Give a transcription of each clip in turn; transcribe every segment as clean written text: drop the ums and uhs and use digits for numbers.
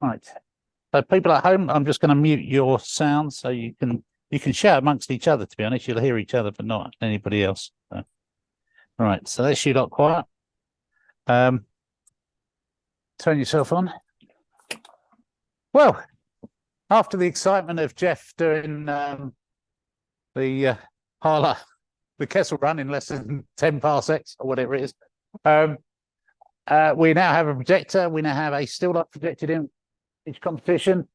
Right. So people at home, I'm just going to mute your sound so you can shout amongst each other. To be honest, you'll hear each other, but not anybody else. So, all right. So that's you lot quiet. Turn yourself on. Well, after the excitement of Jeff doing the Harla, the Kessel run in less than 10 parsecs or whatever it is, we now have a projector. We now have a still life projected in each competition.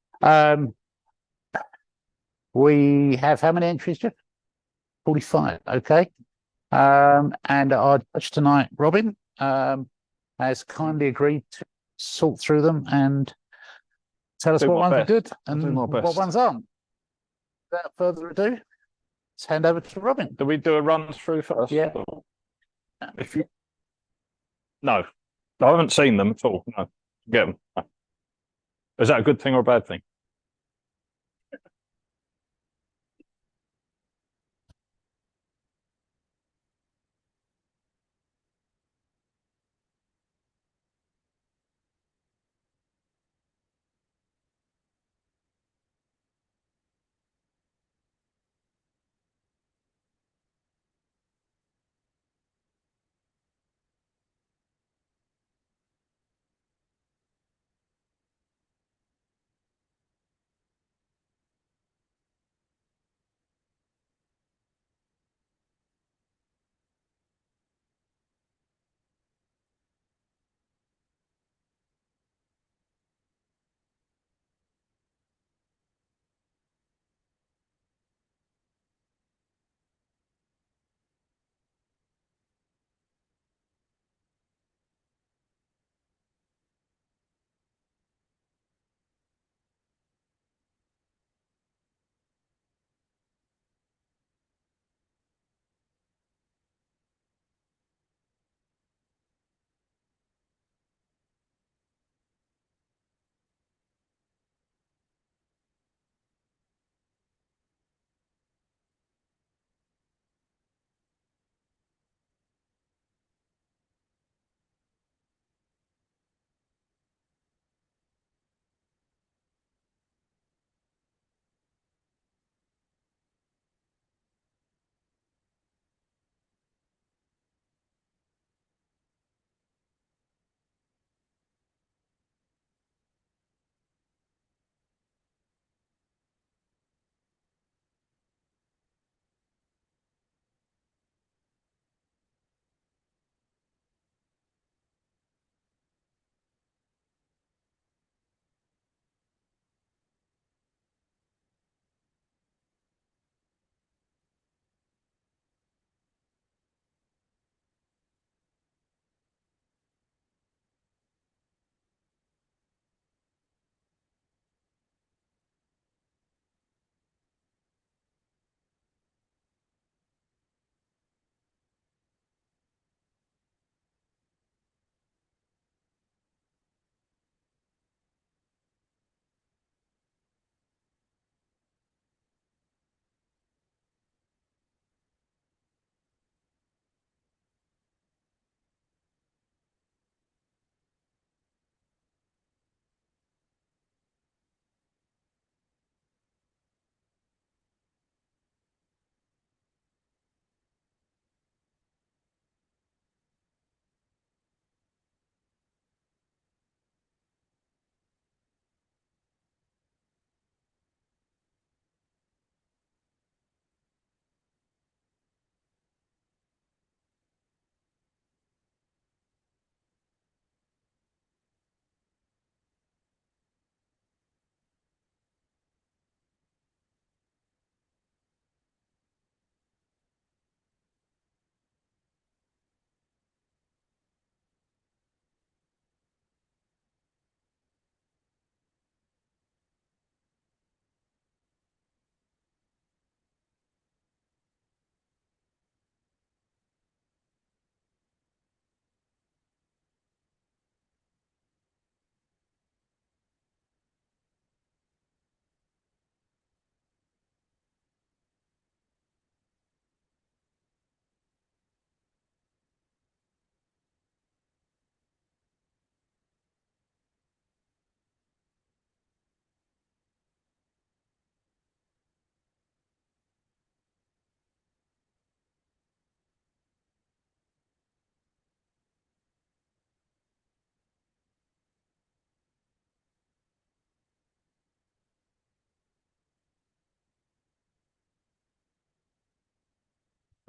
We have how many entries, Jeff? 45. Okay. And our judge tonight, Robin, has kindly agreed to sort through them and tell us what ones are good and what ones aren't. Without further ado, let's hand over to Robin. Do we do a run through first? Yeah. If you... No, I haven't seen them at all. No, get them. No. Is that a good thing or a bad thing?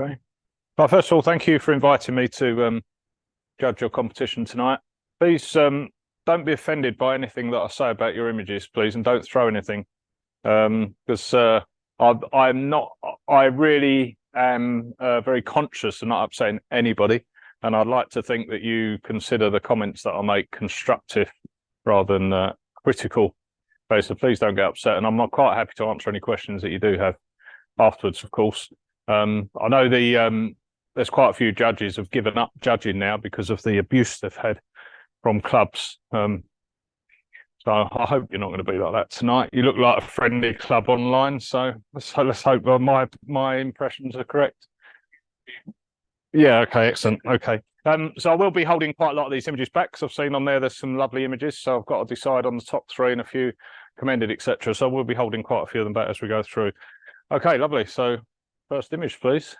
Okay. Well, first of all, thank you for inviting me to judge your competition tonight. Please don't be offended by anything that I say about your images, please, and don't throw anything. Because I'm not, I really am very conscious of not upsetting anybody. And I'd like to think that you consider the comments that I make constructive rather than critical. So please don't get upset. And I'm not quite happy to answer any questions that you do have afterwards, of course. I know there's quite a few judges have given up judging now because of the abuse they've had from clubs. So I hope you're not going to be like that tonight. You look like a friendly club online, so let's hope my impressions are correct. Yeah, okay, excellent. Okay. So I will be holding quite a lot of these images back because I've seen on there's some lovely images. So I've got to decide on the top three and a few commended, etc. So we'll be holding quite a few of them back as we go through. Okay, lovely. So first image, please.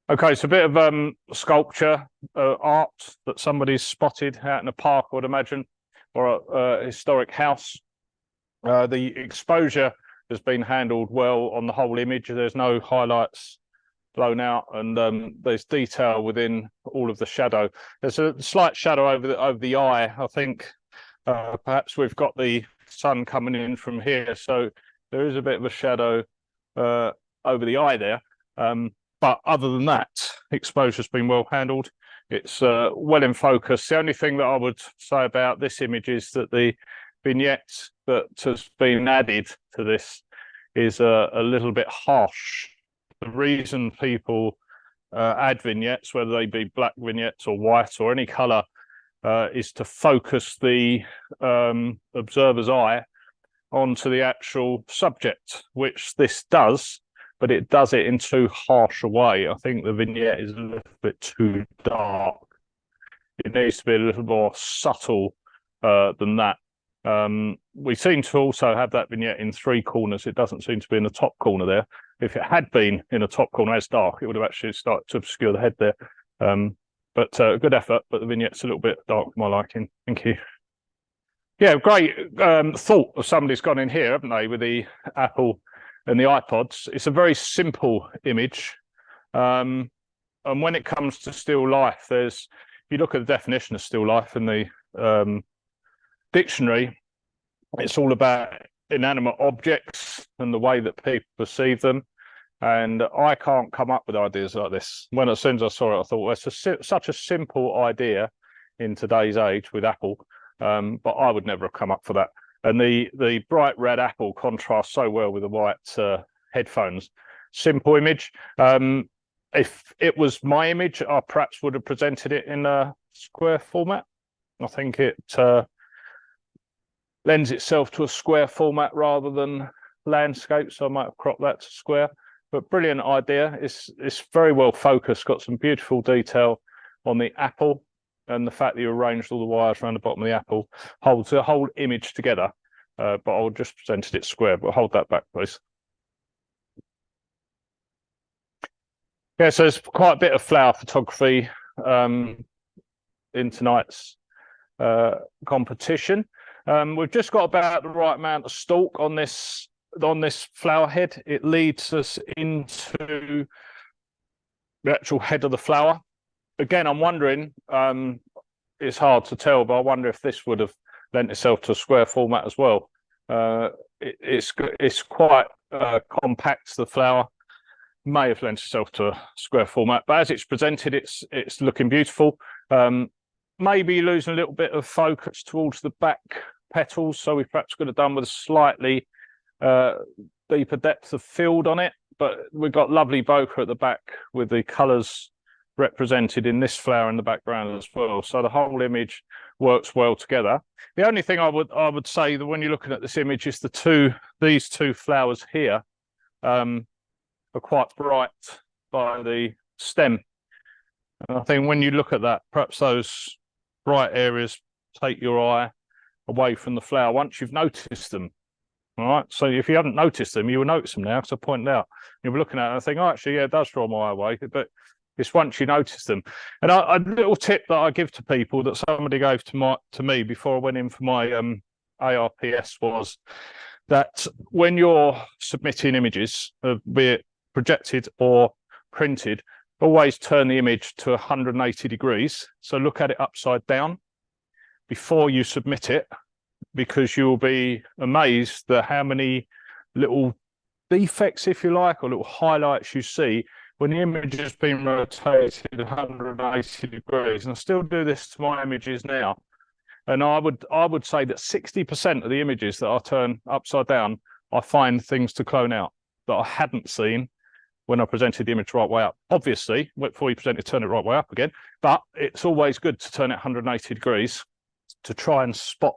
Okay, it's a bit of sculpture, art that somebody's spotted out in a park, I would imagine, or a historic house. The exposure has been handled well on the whole image. There's no highlights blown out, and there's detail within all of the shadow. There's a slight shadow over the eye. I think perhaps we've got the sun coming in from here, so there is a bit of a shadow over the eye there. But other than that, exposure's been well handled. It's well in focus. The only thing that I would say about this image is that the vignette that has been added to this is a little bit harsh. The reason people add vignettes, whether they be black vignettes or white or any colour, is to focus the observer's eye onto the actual subject, which this does, but it does it in too harsh a way. I think the vignette is a little bit too dark. It needs to be a little more subtle than that. We seem to also have that vignette in three corners. It doesn't seem to be in the top corner there. If it had been in the top corner as dark, it would have actually started to obscure the head there. But good effort, but the vignette's a little bit dark for my liking. Thank you. Yeah, great thought of somebody's gone in here, haven't they, with the Apple and the iPods. It's a very simple image. And when it comes to still life, if you look at the definition of still life in the dictionary, it's all about inanimate objects and the way that people perceive them. And I can't come up with ideas like this. As soon as I saw it, I thought, well, it's such a simple idea in today's age with Apple, but I would never have come up for that. And the bright red apple contrasts so well with the white headphones. Simple image. If it was my image, I perhaps would have presented it in a square format. I think it lends itself to a square format rather than landscape, so I might have cropped that to square. But brilliant idea. It's very well focused, got some beautiful detail on the apple, and the fact that you arranged all the wires around the bottom of the apple holds the whole image together. But I'll just presented it square, but hold that back, please. Yeah, so there's quite a bit of flower photography in tonight's competition. We've just got about the right amount of stalk on this flower head. It leads us into the actual head of the flower. Again, I'm wondering, it's hard to tell, but I wonder if this would have lent itself to a square format as well. It's quite compact, the flower. May have lent itself to a square format, but as it's presented, it's looking beautiful. Maybe losing a little bit of focus towards the back petals, so we perhaps could have done with a slightly deeper depth of field on it, but we've got lovely bokeh at the back with the colours represented in this flower in the background as well. So the whole image works well together. The only thing I would say that when you're looking at this image is these two flowers here are quite bright by the stem. And I think when you look at that, perhaps those bright areas take your eye away from the flower once you've noticed them. All right. So if you haven't noticed them, you will notice them now, because I pointed out. You'll be looking at it and think, oh, actually, yeah, it does draw my eye away. But it's once you notice them. And a little tip that I give to people that somebody gave to me before I went in for my ARPS was that when you're submitting images, be it projected or printed, always turn the image to 180 degrees. So look at it upside down before you submit it, because you'll be amazed at how many little defects, if you like, or little highlights you see when the image has been rotated 180 degrees. And I still do this to my images now. And I would say that 60% of the images that I turn upside down, I find things to clone out that I hadn't seen when I presented the image right way up. Obviously, before you present it, turn it right way up again. But it's always good to turn it 180 degrees to try and spot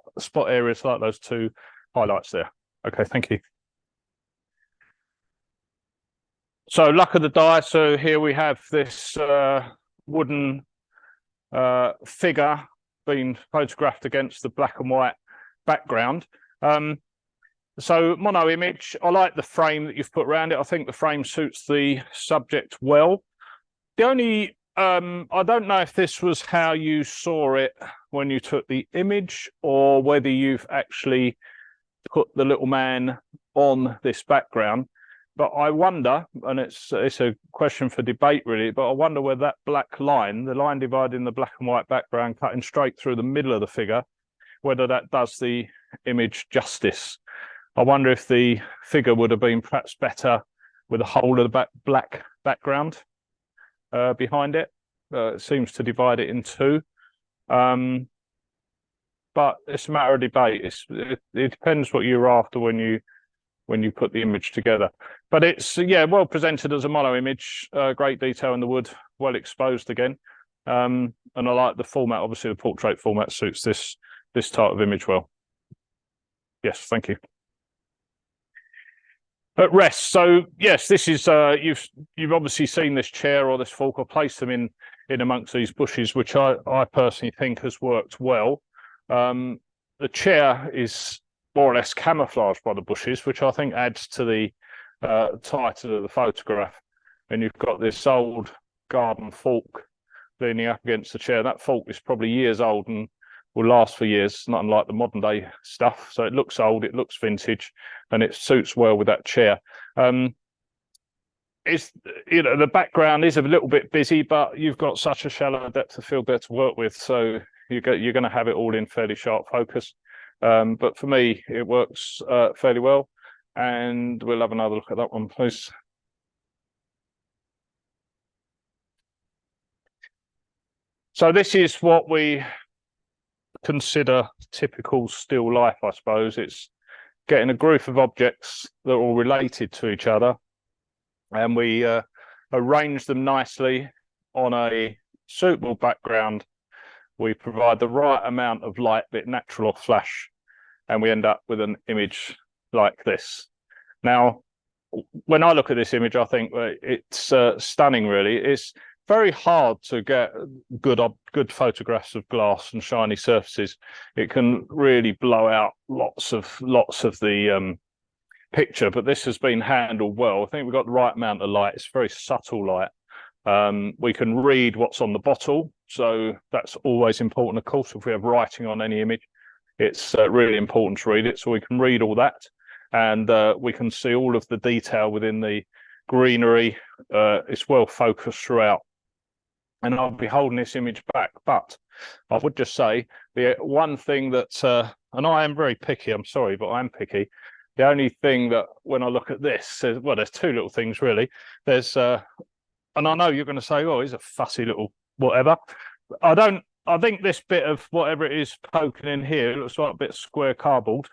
areas like those two highlights there. Okay, thank you. So luck of the die. So here we have this wooden figure being photographed against the black and white background. So mono image, I like the frame that you've put around it. I think the frame suits the subject well. The only, I don't know if this was how you saw it when you took the image, or whether you've actually put the little man on this background. But I wonder, and it's a question for debate really, but I wonder whether that black line, the line dividing the black and white background, cutting straight through the middle of the figure, whether that does the image justice. I wonder if the figure would have been perhaps better with a whole of the black background behind it. It seems to divide it in two. But it's a matter of debate. It depends what you're after when you put the image together. But it's, yeah, well presented as a mono image, great detail in the wood, well exposed again. And I like the format. Obviously, the portrait format suits this type of image well. Yes, thank you. At rest. So yes, this is you've obviously seen this chair or this fork. I placed them in amongst these bushes, which I personally think has worked well. The chair is more or less camouflaged by the bushes, which I think adds to the title of the photograph. And you've got this old garden fork leaning up against the chair. That fork is probably years old and will last for years, not unlike the modern day stuff. So it looks old, it looks vintage, and it suits well with that chair. It's, you know, the background is a little bit busy, but you've got such a shallow depth of field there to work with, so you're going to have it all in fairly sharp focus. But for me, it works fairly well, and we'll have another look at that one, please. So this is what we consider typical still life, I suppose. It's getting a group of objects that are all related to each other, and we arrange them nicely on a suitable background. We provide the right amount of light, bit natural or flash, and we end up with an image like this. Now, when I look at this image, I think it's stunning, really. It's very hard to get good photographs of glass and shiny surfaces. It can really blow out lots of the picture, but this has been handled well. I think we've got the right amount of light. It's very subtle light. We can read what's on the bottle, so that's always important. Of course, if we have writing on any image, it's really important to read it. So we can read all that, and we can see all of the detail within the greenery. It's well focused throughout. And I'll be holding this image back, but I would just say the one thing that, and I am very picky, I'm sorry, but I'm picky. The only thing that when I look at this, well, there's two little things really. There's, and I know you're going to say, oh, he's a fussy little whatever. I think this bit of whatever it is poking in here, it looks like a bit of square cardboard.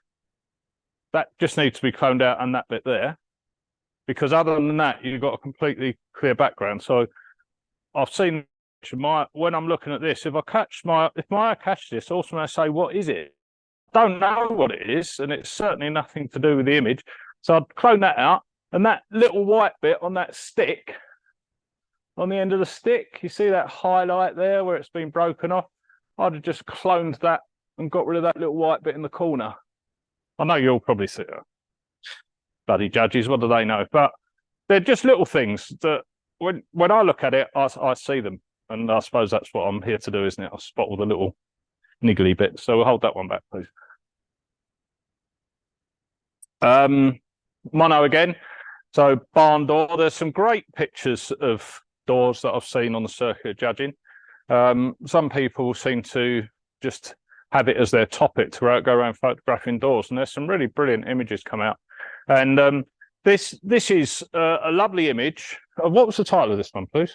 That just needs to be cloned out, and that bit there. Because other than that, you've got a completely clear background. So I've seen when I'm looking at this, if my eye catches this, also when I say, what is it? I don't know what it is, and it's certainly nothing to do with the image. So I'd clone that out, and that little white bit on that stick, on the end of the stick, you see that highlight there where it's been broken off? I'd have just cloned that and got rid of that little white bit in the corner. I know you'll probably see it. Bloody judges, what do they know? But they're just little things that when I look at it, I see them. And I suppose that's what I'm here to do, isn't it? I'll spot all the little niggly bits. So we'll hold that one back, please. Mono again. So barn door, there's some great pictures of doors that I've seen on the circuit of judging. Some people seem to just have it as their topic to go around photographing doors, and there's some really brilliant images come out. And this is a lovely image. What was the title of this one, please?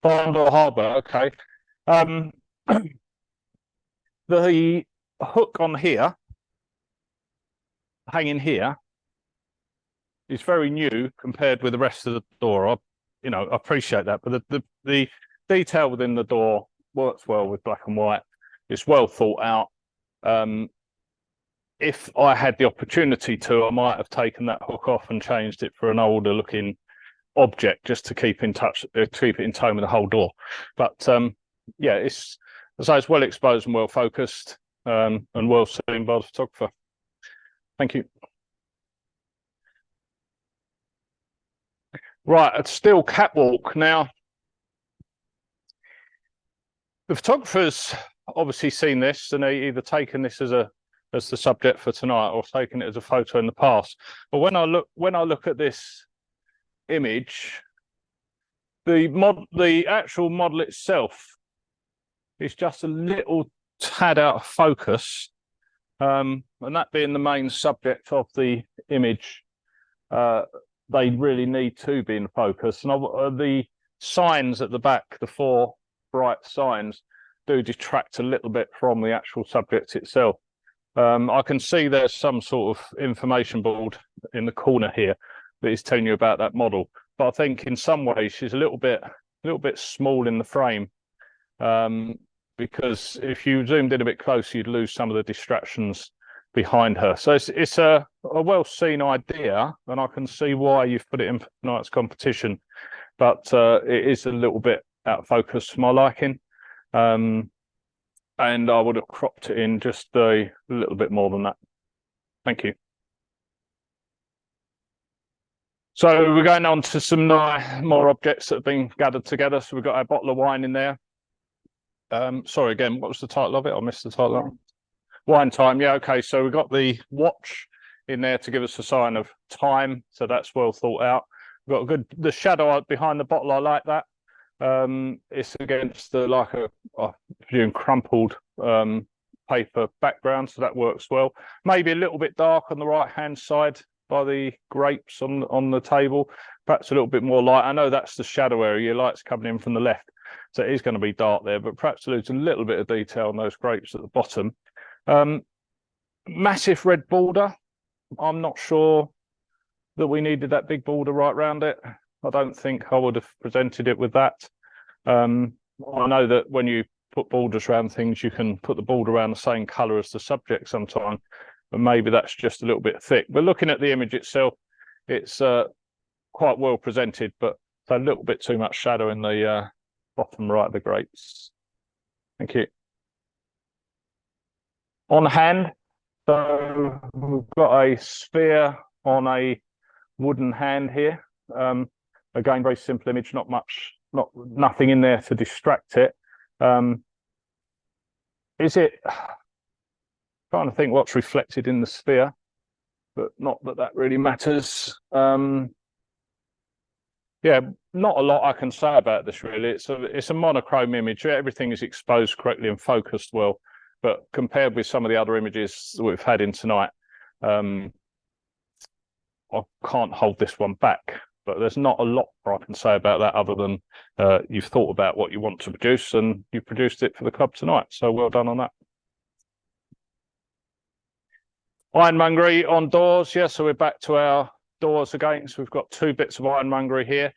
Barn door Harbour. Okay. The hook on here, hanging here, is very new compared with the rest of the door. I appreciate that, but the detail within the door works well with black and white. It's well thought out. If I had the opportunity to, I might have taken that hook off and changed it for an older looking object just to keep in touch, keep it in tone with the whole door. But yeah, it's well exposed and well focused, and well seen by the photographer. Thank you. Right, a still catwalk. Now, the photographer's obviously seen this and they either taken this as the subject for tonight or taken it as a photo in the past. But when I look at this image, the actual model itself is just a little tad out of focus, and that being the main subject of the image, they really need to be in focus. And the signs at the back, the 4 bright signs, do detract a little bit from the actual subject itself. I can see there's some sort of information board in the corner here that is telling you about that model, but I think in some ways she's a little bit small in the frame, because if you zoomed in a bit closer, you'd lose some of the distractions behind her. So it's a well seen idea, and I can see why you've put it in tonight's competition, but it is a little bit out of focus for my liking, and I would have cropped it in just a little bit more than that. Thank you. So we're going on to some more objects that have been gathered together. So we've got our bottle of wine in there. Sorry, again, what was the title of it? I missed the title. Wine time. Yeah, okay. So we've got the watch in there to give us a sign of time. So that's well thought out. We've got the shadow behind the bottle. I like that. It's against like a crumpled paper background, so that works well. Maybe a little bit dark on the right hand side by the grapes on the table, perhaps a little bit more light. I know that's the shadow area, your light's coming in from the left, so it is going to be dark there, but perhaps lose a little bit of detail on those grapes at the bottom. Massive red border. I'm not sure that we needed that big border right around it. I don't think I would have presented it with that. I know that when you put borders around things, you can put the border around the same colour as the subject sometimes, but maybe that's just a little bit thick. But looking at the image itself, it's quite well presented, but a little bit too much shadow in the bottom right of the grapes. Thank you. On hand, so we've got a sphere on a wooden hand here. Again, very simple image, nothing in there to distract it. Is it, trying to think what's reflected in the sphere, but not that really matters. Yeah, not a lot I can say about this really. It's a monochrome image. Everything is exposed correctly and focused well, but compared with some of the other images that we've had in tonight, I can't hold this one back. But there's not a lot I can say about that other than you've thought about what you want to produce and you've produced it for the club tonight. So well done on that. Ironmongery on doors. Yeah, so we're back to our doors again. So we've got 2 bits of ironmongery here.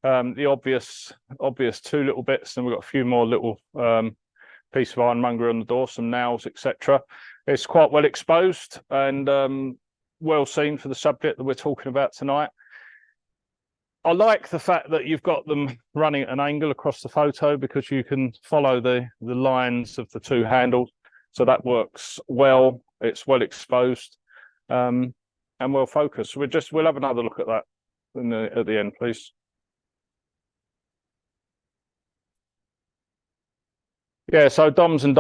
The obvious 2 little bits, and we've got a few more little pieces of ironmongery on the door, some nails, etc. It's quite well exposed and well seen for the subject that we're talking about tonight. I like the fact that you've got them running at an angle across the photo because you can follow the lines of the 2 handles. So that works well. It's well exposed and well focused. We'll have another look at that at the end, please. Yeah, so dominoes and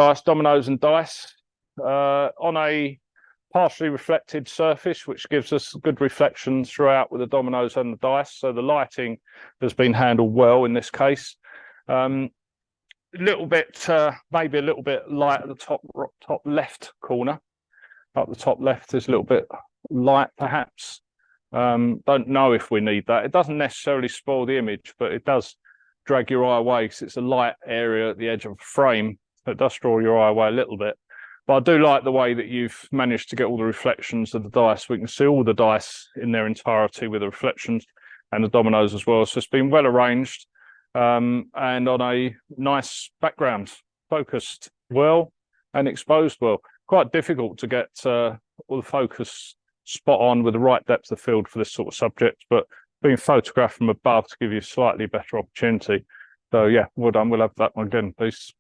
dice on a partially reflected surface, which gives us good reflections throughout with the dominoes and the dice. So the lighting has been handled well in this case. Little bit, maybe a little bit light at the top left corner. Up the top left is a little bit light, perhaps. Don't know if we need that. It doesn't necessarily spoil the image, but it does drag your eye away because it's a light area at the edge of a frame. It does draw your eye away a little bit. But I do like the way that you've managed to get all the reflections of the dice. We can see all the dice in their entirety with the reflections and the dominoes as well. So it's been well arranged and on a nice background, focused well and exposed well. Quite difficult to get all the focus spot on with the right depth of field for this sort of subject, but being photographed from above to give you a slightly better opportunity. So yeah, well done. We'll have that one again, please.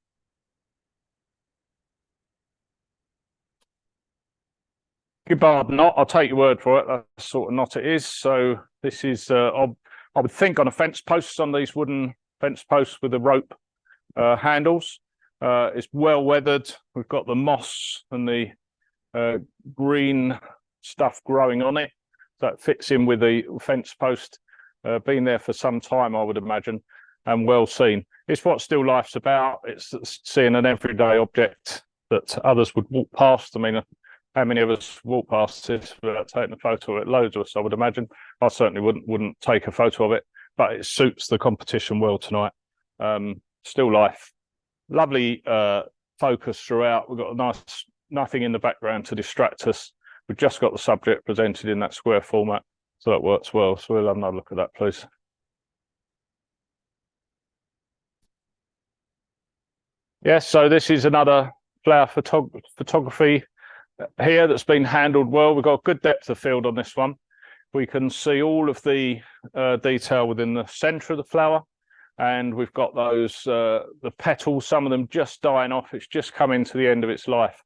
Gibbard knot, I'll take your word for it. That's the sort of knot it is. So this is, I would think, on a fence post, on these wooden fence posts with the rope handles. It's well weathered. We've got the moss and the green stuff growing on it. So it fits in with the fence post. Been there for some time, I would imagine, and well seen. It's what still life's about. It's seeing an everyday object that others would walk past. I mean, how many of us walk past this without taking a photo of it? Loads of us, I would imagine. I certainly wouldn't take a photo of it, but it suits the competition well tonight. Still life. Lovely focus throughout. We've got a nice, nothing in the background to distract us. We've just got the subject presented in that square format, so that works well. So we'll have another look at that, please. Yes, so this is another flower photography here that's been handled well. We've got good depth of field on this one. We can see all of the detail within the centre of the flower, and we've got those the petals, some of them just dying off. It's just coming to the end of its life,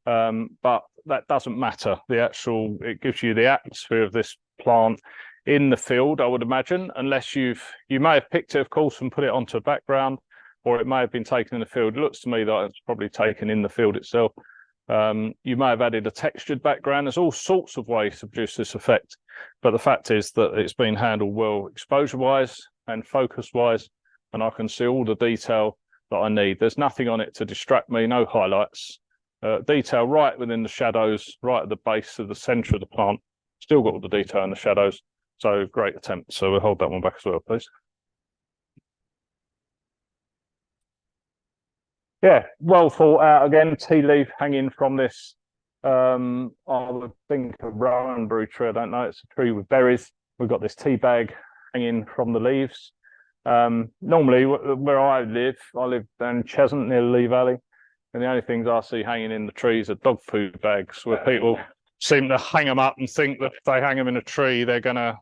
but that doesn't matter. It gives you the atmosphere of this plant in the field, I would imagine, unless you may have picked it, of course, and put it onto a background, or it may have been taken in the field. It looks to me that it's probably taken in the field itself. You may have added a textured background. There's all sorts of ways to produce this effect, but the fact is that it's been handled well exposure-wise and focus-wise, and I can see all the detail that I need. There's nothing on it to distract me, no highlights. Detail right within the shadows, right at the base of the centre of the plant. Still got all the detail in the shadows, so great attempt. So we'll hold that one back as well, please. Yeah, well thought out again. Tea leaf hanging from this. I would think a rowanberry tree. I don't know. It's a tree with berries. We've got this tea bag hanging from the leaves. Normally, where I live down in Cheshunt near the Lee Valley, and the only things I see hanging in the trees are dog food bags, where people seem to hang them up and think that if they hang them in a tree, they're going to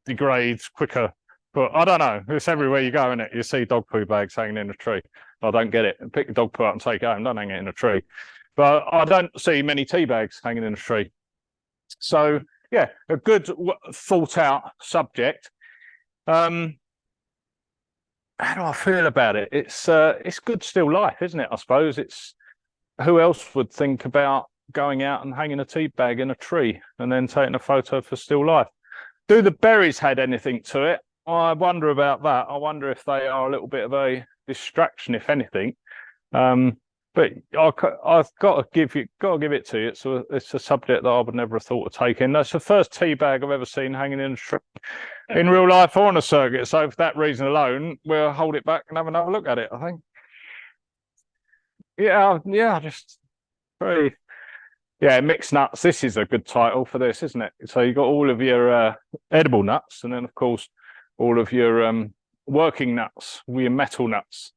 degrade quicker. But I don't know. It's everywhere you go, isn't it? You see dog poo bags hanging in a tree. I don't get it. Pick the dog poo up and take it home. Don't hang it in a tree. But I don't see many tea bags hanging in a tree. So yeah, a good thought out subject. How do I feel about it? It's good still life, isn't it? I suppose it's, who else would think about going out and hanging a tea bag in a tree and then taking a photo for still life? Do the berries had anything to it? I wonder about that. I wonder if they are a little bit of a distraction, if anything. But I've got to give it to you. It's a subject that I would never have thought of taking. That's the first tea bag I've ever seen hanging in a tree in real life or on a circuit. So for that reason alone, we'll hold it back and have another look at it, I think. Yeah, just very. Yeah, mixed nuts. This is a good title for this, isn't it? So you've got all of your edible nuts, and then of course all of your working nuts, your metal nuts,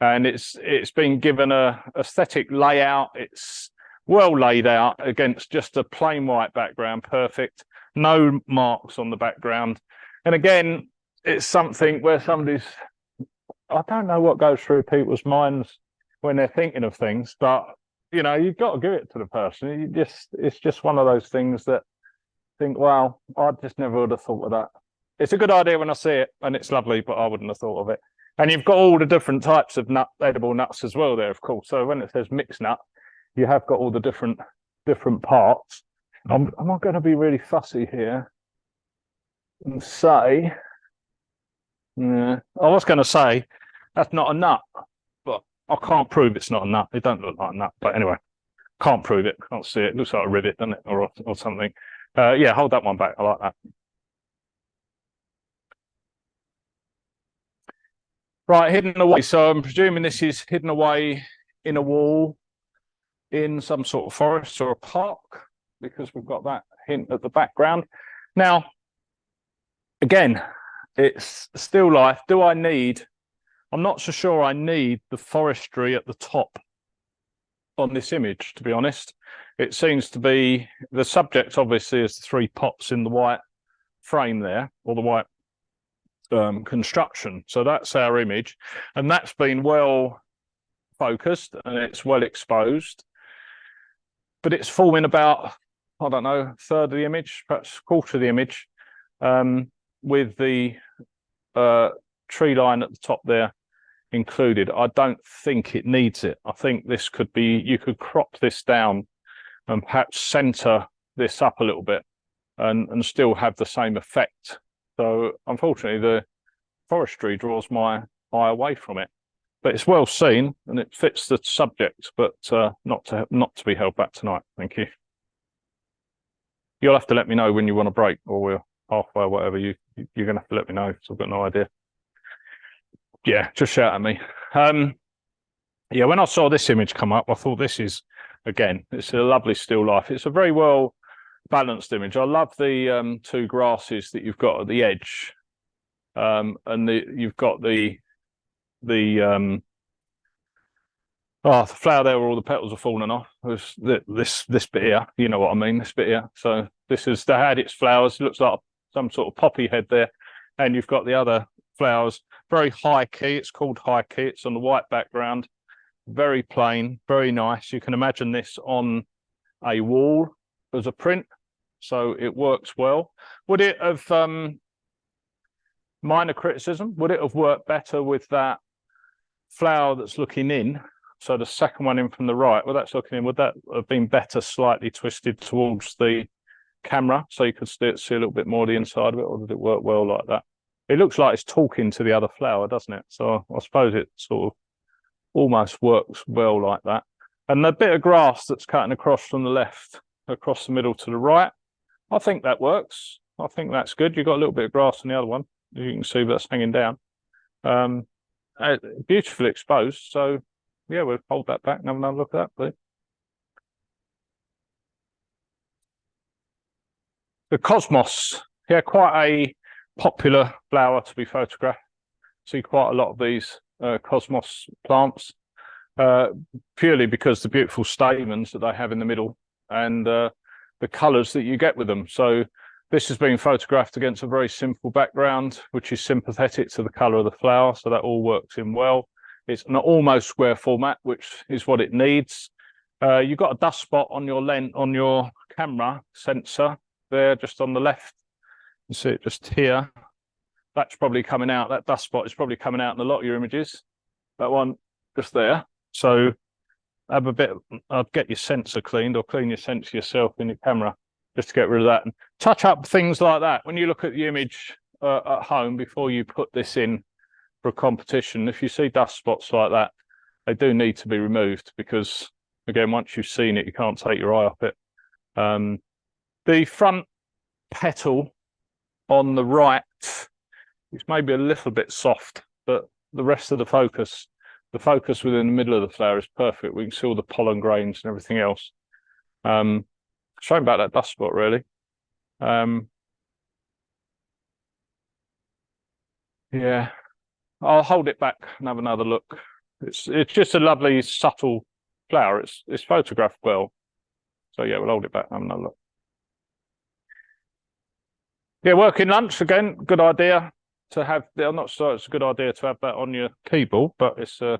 and it's been given a aesthetic layout. It's well laid out against just a plain white background, perfect, no marks on the background. And again, it's something where I don't know what goes through people's minds when they're thinking of things, but you know, you've got to give it to the person. It's just one of those things that think, wow, I just never would have thought of that. It's a good idea when I see it, and it's lovely, but I wouldn't have thought of it. And you've got all the different types of edible nuts as well there, of course. So when it says mixed nut, you have got all the different parts. I'm not going to be really fussy here and say, yeah, I was going to say that's not a nut, but I can't prove it's not a nut. It don't look like a nut, but anyway, can't prove it. Can't see it. It looks like a rivet, doesn't it, or something? Yeah, hold that one back. I like that. Right, hidden away. So I'm presuming this is hidden away in a wall in some sort of forest or a park, because we've got that hint at the background. Now, again, it's still life. Do I need, I'm not so sure I need the forestry at the top on this image, to be honest. It seems to be, the subject obviously is the three pots in the white frame there, or the white construction. So that's our image, and that's been well focused and it's well exposed, but it's forming about, I don't know, a third of the image, perhaps a quarter of the image, with the tree line at the top there included. I don't think it needs it. I think this could be, you could crop this down and perhaps center this up a little bit and still have the same effect. So unfortunately, the forestry draws my eye away from it, but it's well seen and it fits the subject, but not to be held back tonight. Thank you. You'll have to let me know when you want to break, or we're halfway or whatever. You're going to have to let me know, because I've got no idea. Yeah, just shout at me. Yeah, when I saw this image come up, I thought this is, again, it's a lovely still life. It's a very well balanced image. I love the two grasses that you've got at the edge, and you've got the flower there where all the petals are falling off. This bit here, you know what I mean, this bit here. So this is, they had its flowers. It looks like some sort of poppy head there, and you've got the other flowers. Very high key. It's called high key. It's on the white background. Very plain, very nice. You can imagine this on a wall as a print, so it works well. Would it have, minor criticism, would it have worked better with that flower that's looking in? So the second one in from the right, well, that's looking in, would that have been better slightly twisted towards the camera so you could see a little bit more of the inside of it, or did it work well like that? It looks like it's talking to the other flower, doesn't it? So I suppose it sort of almost works well like that. And the bit of grass that's cutting across from the left, across the middle to the right, I think that works. I think that's good. You've got a little bit of grass on the other one. You can see that's hanging down. Beautifully exposed. So yeah, we'll hold that back and have another look at that, please. The cosmos, yeah, quite a popular flower to be photographed. See quite a lot of these cosmos plants, purely because the beautiful stamens that they have in the middle and the colours that you get with them. So this has been photographed against a very simple background, which is sympathetic to the colour of the flower. So that all works in well. It's an almost square format, which is what it needs. You've got a dust spot on your lens, on your camera sensor there, just on the left. You see it just here. That's probably coming out. That dust spot is probably coming out in a lot of your images. That one just there. So have a bit. I'd get your sensor cleaned, or clean your sensor yourself in your camera, just to get rid of that, and touch up things like that. When you look at the image at home before you put this in for a competition, if you see dust spots like that, they do need to be removed, because again, once you've seen it, you can't take your eye off it. The front petal on the right is maybe a little bit soft, but the rest of the focus within the middle of the flower is perfect. We can see all the pollen grains and everything else. Showing about that dust spot, really. Yeah, I'll hold it back and have another look. It's just a lovely subtle flower. It's photographed well. So yeah, we'll hold it back and have another look. Yeah, working lunch again, good idea to have. I'm not sure it's a good idea to have that on your keyboard, but it's a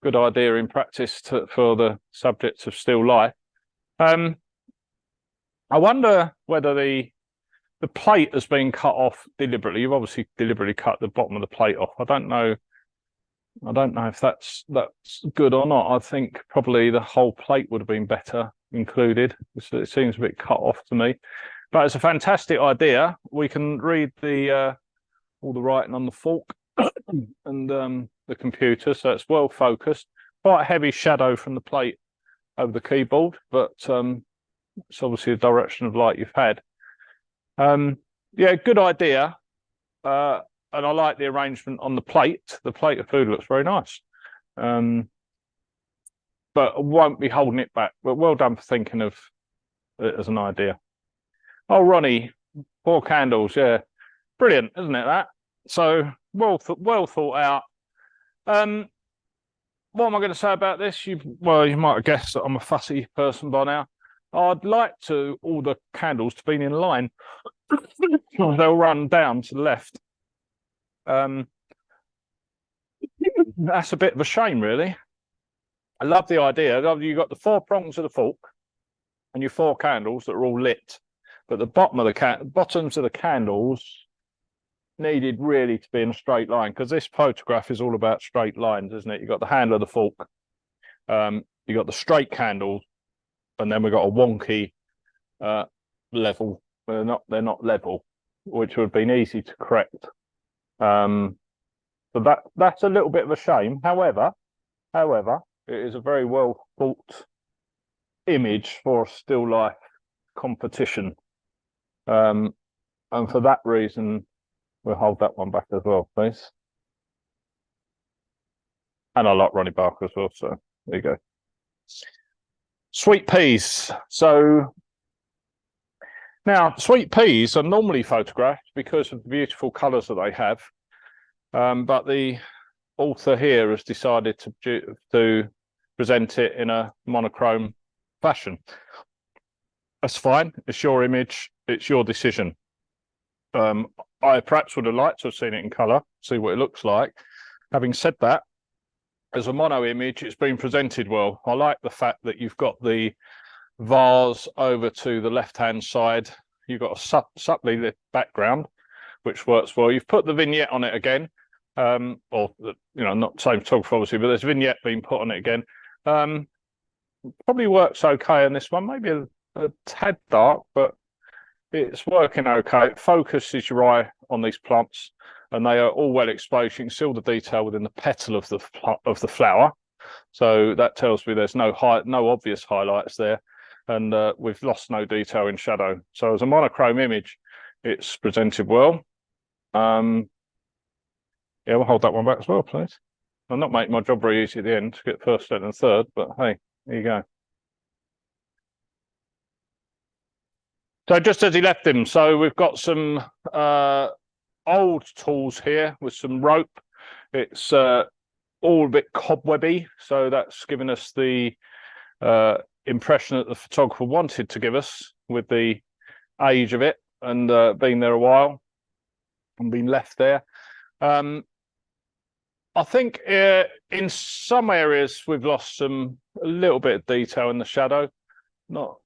good idea in practice for the subject of still life. I wonder whether the plate has been cut off deliberately. You've obviously deliberately cut the bottom of the plate off. I don't know if that's good or not. I think probably the whole plate would have been better included. It seems a bit cut off to me, but it's a fantastic idea. We can read the all the writing on the fork and the computer, so it's well focused. Quite a heavy shadow from the plate over the keyboard, but it's obviously the direction of light you've had. Yeah, good idea. And I like the arrangement on the plate. The plate of food looks very nice. But I won't be holding it back. But well done for thinking of it as an idea. Oh, Ronnie, 4 candles, yeah. Brilliant, isn't it, that? So well thought out. What am I going to say about this? You might have guessed that I'm a fussy person by now. I'd like all the candles to be in line. They'll run down to the left. That's a bit of a shame, really. I love the idea. You've got the 4 prongs of the fork and your 4 candles that are all lit, but the bottoms of the candles needed really to be in a straight line, because this photograph is all about straight lines, isn't it? You've got the handle of the fork, you've got the straight candles, and then we've got a wonky level. They're not level, which would have been easy to correct. So that's a little bit of a shame. However, it is a very well thought image for a still life competition, and for that reason, we'll hold that one back as well, please. And I like Ronnie Barker as well, so there you go. Sweet peas. So now, sweet peas are normally photographed because of the beautiful colours that they have, but the author here has decided to present it in a monochrome fashion. That's fine. It's your image. It's your decision. I perhaps would have liked to have seen it in colour, see what it looks like. Having said that, as a mono image, it's been presented well. I like the fact that you've got the vase over to the left-hand side. You've got a subtly lit background, which works well. You've put the vignette on it again, or not same photographer obviously, but there's a vignette being put on it again. Probably works okay on this one. Maybe a tad dark, but it's working okay. It focuses your eye on these plants, and they are all well exposed. You can see all the detail within the petal of the flower, so that tells me there's no obvious highlights there, and we've lost no detail in shadow. So as a monochrome image, it's presented well. Yeah, we'll hold that one back as well, please. I'll not make my job very easy at the end to get first, second, and third, but hey, there you go. So just as he left him, so we've got some old tools here with some rope. It's all a bit cobwebby, so that's given us the impression that the photographer wanted to give us with the age of it and being there a while and being left there. I think in some areas we've lost a little bit of detail in the shadow.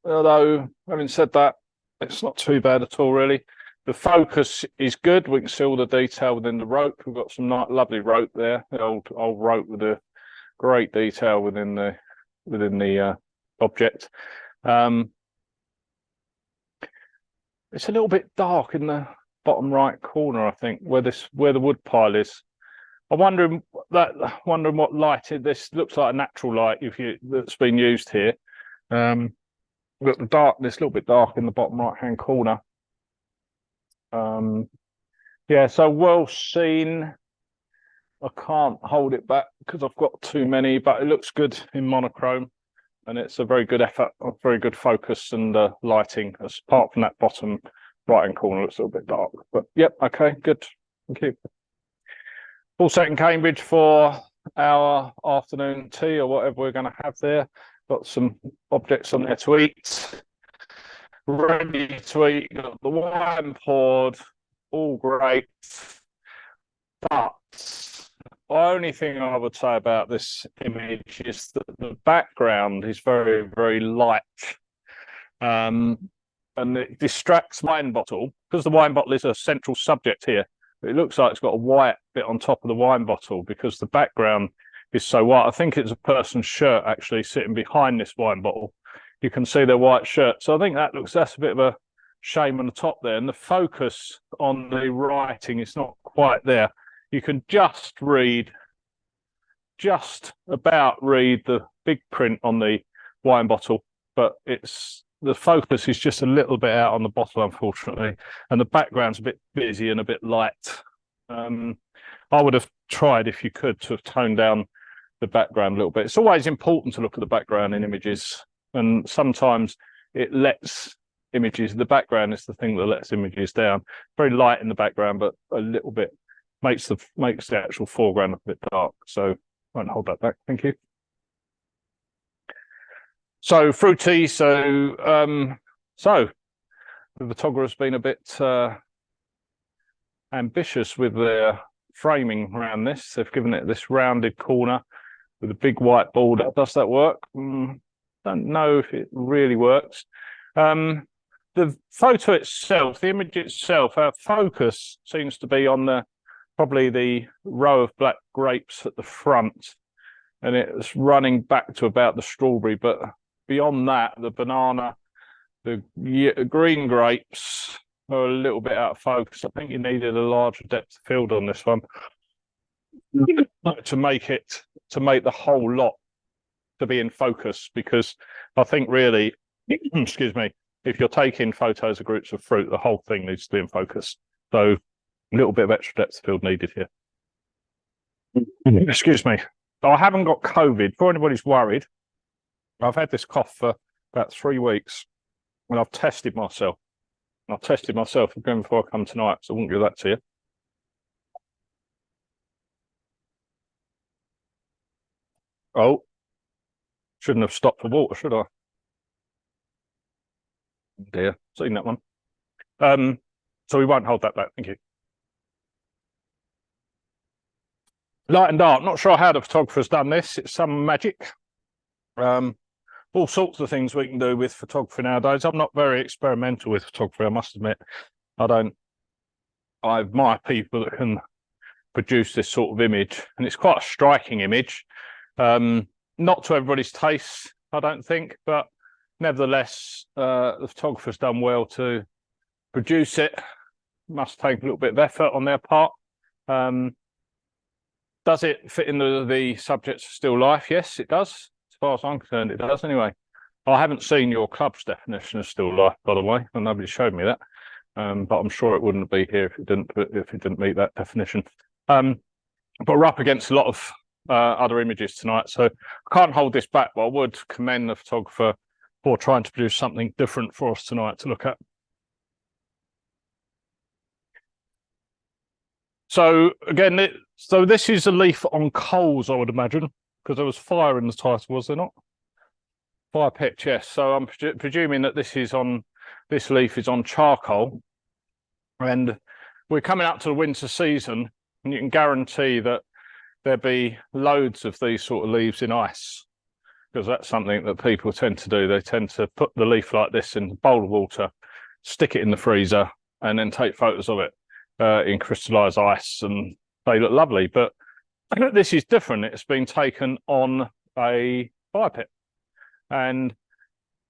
Although having said that, it's not too bad at all, really. The focus is good. We can see all the detail within the rope. We've got some lovely rope there, the old rope with a great detail within the object. It's a little bit dark in the bottom right corner, I think, where the wood pile is. I'm wondering what light this looks like. A natural light that's been used here. Got the darkness, a little bit dark in the bottom right hand corner. Yeah, so well seen. I can't hold it back because I've got too many, but it looks good in monochrome, and it's a very good effort, a very good focus and lighting. Apart from that bottom right hand corner, looks a little bit dark. But yep, okay, good. Thank you. All set in Cambridge for our afternoon tea or whatever we're going to have there. Got some objects on there to eat. Ready to eat. Got the wine poured. All great. But the only thing I would say about this image is that the background is very, very light. And it distracts wine bottle, because the wine bottle is a central subject here. It looks like it's got a white bit on top of the wine bottle because the background is so white. I think it's a person's shirt actually sitting behind this wine bottle you can see their white shirt. So I think that's a bit of a shame on the top there. And the focus on the writing is not quite there. You can just about read the big print on the wine bottle, but the focus is just a little bit out on the bottle, unfortunately, and the background's a bit busy and a bit light. I would have tried, if you could, to have toned down the background a little bit. It's always important to look at the background in images, and sometimes it lets images, the background is the thing that lets images down. Very light in the background, but a little bit makes the actual foreground a bit dark. So I won't hold that back. Thank you. So fruity. So the photographer's been a bit ambitious with their framing around this. They've given it this rounded corner with a big white border. Does that work? Don't know if it really works. The photo itself, the image itself, our focus seems to be on probably the row of black grapes at the front, and it's running back to about the strawberry. But beyond that, the banana, the green grapes are a little bit out of focus. I think you needed a larger depth of field on this one to make the whole lot to be in focus, because I think really, excuse me, if you're taking photos of groups of fruit, the whole thing needs to be in focus. So a little bit of extra depth of field needed here. Excuse me. I haven't got COVID. For anybody's worried, I've had this cough for about 3 weeks, and I've tested myself. Again before I come tonight, so I won't give that to you. Oh, shouldn't have stopped for water, should I? Dear, seen that one. So we won't hold that back. Thank you. Light and dark. Not sure how the photographer's done this. It's some magic. All sorts of things we can do with photography nowadays. I'm not very experimental with photography, I must admit. I admire people that can produce this sort of image, and it's quite a striking image. Not to everybody's taste, I don't think, but nevertheless, the photographer's done well to produce it. Must take a little bit of effort on their part. Does it fit in the subjects of still life? Yes, it does. As far as I'm concerned, it does anyway. I haven't seen your club's definition of still life, by the way, and nobody showed me that. But I'm sure it wouldn't be here if it didn't meet that definition. But we're up against a lot of other images tonight, so I can't hold this back, but I would commend the photographer for trying to produce something different for us tonight to look at. So again, this is a leaf on coals, I would imagine, because there was fire in the title, was there not? Fire pitch, yes. So I'm presuming that this leaf is on charcoal, and we're coming up to the winter season, and you can guarantee that there'll be loads of these sort of leaves in ice, because that's something that people tend to do. They tend to put the leaf like this in a bowl of water, stick it in the freezer, and then take photos of it in crystallized ice, and they look lovely. But this is different. It's been taken on a fire pit, and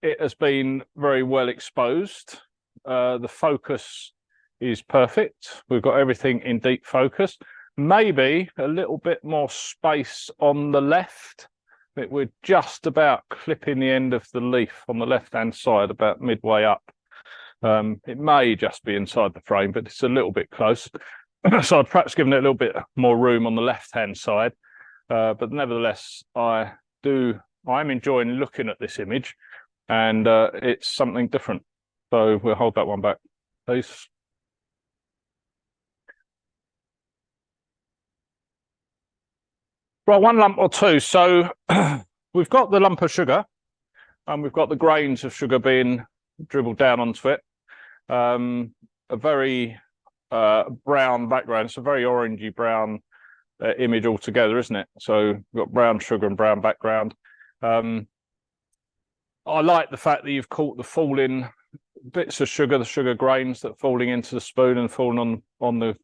it has been very well exposed. The focus is perfect. We've got everything in deep focus. Maybe a little bit more space on the left. We're just about clipping the end of the leaf on the left-hand side, about midway up. It may just be inside the frame, but it's a little bit close. So I'd perhaps given it a little bit more room on the left-hand side. But nevertheless, I'm enjoying looking at this image, and it's something different. So we'll hold that one back, please. Right, one lump or two. So we've got the lump of sugar, and we've got the grains of sugar being dribbled down onto it. A very brown background. It's a very orangey brown image altogether, isn't it? So we've got brown sugar and brown background. I like the fact that you've caught the falling bits of sugar, the sugar grains that are falling into the spoon and falling on the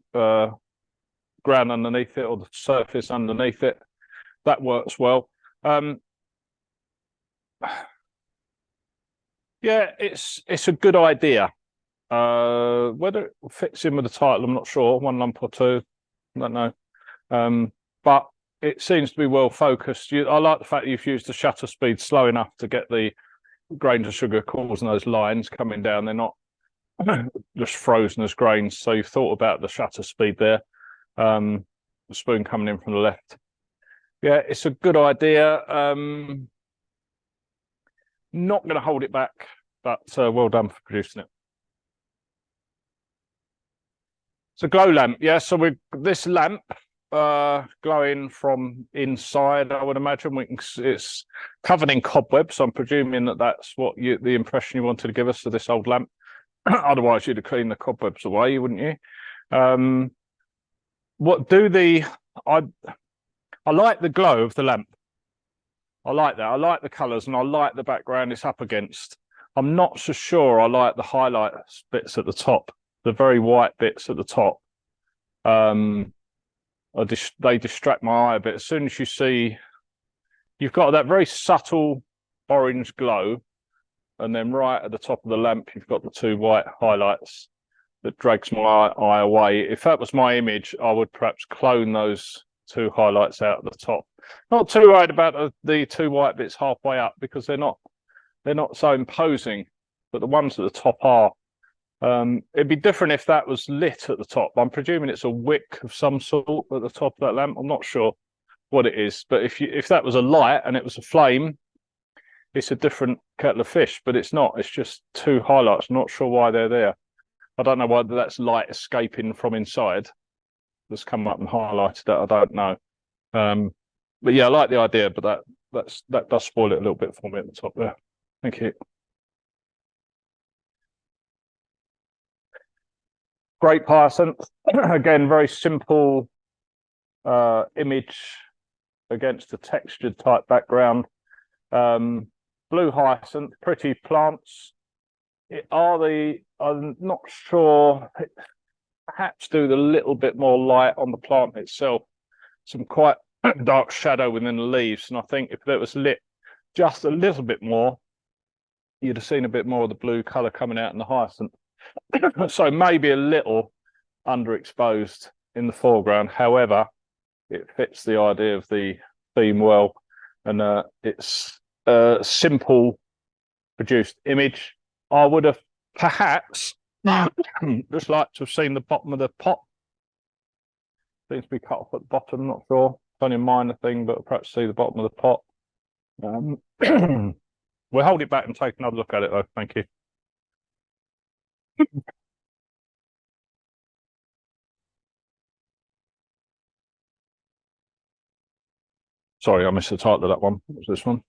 ground underneath it, or the surface underneath it. That works well. Yeah, it's a good idea. Whether it fits in with the title, I'm not sure. One lump or two, I don't know. But it seems to be well focused. I like the fact you've used the shutter speed slow enough to get the grains of sugar causing those lines coming down. They're not just frozen as grains. So you've thought about the shutter speed there. The spoon coming in from the left. Yeah, it's a good idea. Not going to hold it back, but well done for producing it. It's a glow lamp, yeah. So this lamp glowing from inside. I would imagine it's covered in cobwebs. So I'm presuming that that's what the impression you wanted to give us of this old lamp. Otherwise, you'd have cleaned the cobwebs away, wouldn't you? I like the glow of the lamp. I like that. I like the colours and I like the background it's up against. I'm not so sure I like the highlight bits at the top, the very white bits at the top. They distract my eye a bit. As soon as you see, you've got that very subtle orange glow, and then right at the top of the lamp, you've got the two white highlights that drags my eye away. If that was my image, I would perhaps clone those two highlights out at the top. Not too worried about the two white bits halfway up because they're not so imposing, but the ones at the top are. It'd be different if that was lit at the top. I'm presuming it's a wick of some sort at the top of that lamp. I'm not sure what it is, but if that was a light and it was a flame, it's a different kettle of fish. But it's not. It's just two highlights. I'm not sure why they're there. I don't know whether that's light escaping from inside that's come up and highlighted that. I don't know. But yeah, I like the idea, but that does spoil it a little bit for me at the top there. Thank you. Grape hyacinth, again, very simple image against a textured type background. Blue hyacinth, pretty plants. I'm not sure, perhaps do the little bit more light on the plant itself. Some quite dark shadow within the leaves. And I think if it was lit just a little bit more, you'd have seen a bit more of the blue colour coming out in the hyacinth. So maybe a little underexposed in the foreground. However, it fits the idea of the theme well, and it's a simple produced image. I would have perhaps just like to have seen the bottom of the pot. Seems to be cut off at the bottom, not sure. It's only a minor thing, but perhaps see the bottom of the pot. We'll hold it back and take another look at it though. Thank you. Sorry, I missed the title of that one. What was this one?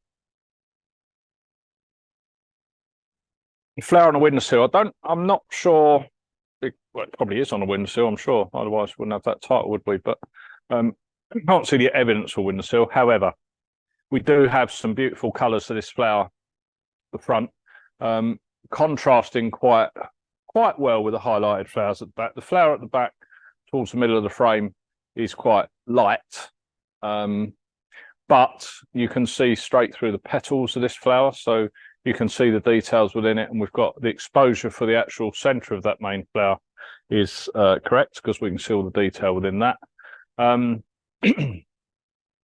Flower on a windowsill. I'm not sure. It probably is on a windowsill, I'm sure. Otherwise, we wouldn't have that title, would we? But I can't see the evidence for windowsill. However, we do have some beautiful colours to this flower, the front, contrasting quite well with the highlighted flowers at the back. The flower at the back, towards the middle of the frame, is quite light. But you can see straight through the petals of this flower, so you can see the details within it, and we've got the exposure for the actual centre of that main flower is correct because we can see all the detail within that.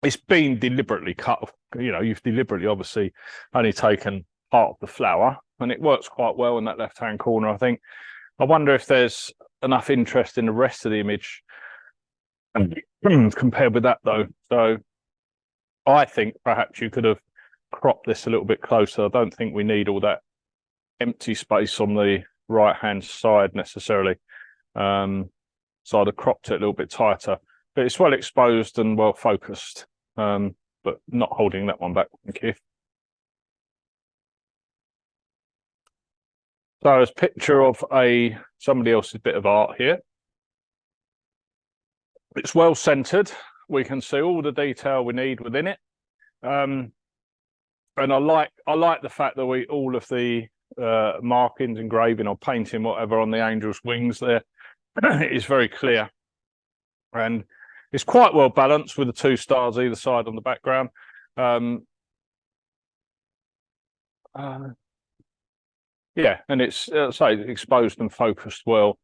It's been deliberately cut. You've deliberately obviously only taken part of the flower, and it works quite well in that left-hand corner, I think. I wonder if there's enough interest in the rest of the image compared with that, though. So I think perhaps you could have cropped this a little bit closer. I don't think we need all that empty space on the right-hand side necessarily. So I'd have cropped it a little bit tighter. But it's well exposed and well focused, but not holding that one back. Thank you. So there's a picture of somebody else's bit of art here. It's well centered. We can see all the detail we need within it. And I like the fact that all of the markings, engraving or painting, whatever, on the angel's wings there is very clear. And it's quite well balanced with the two stars either side on the background. Yeah, and it's say exposed and focused well.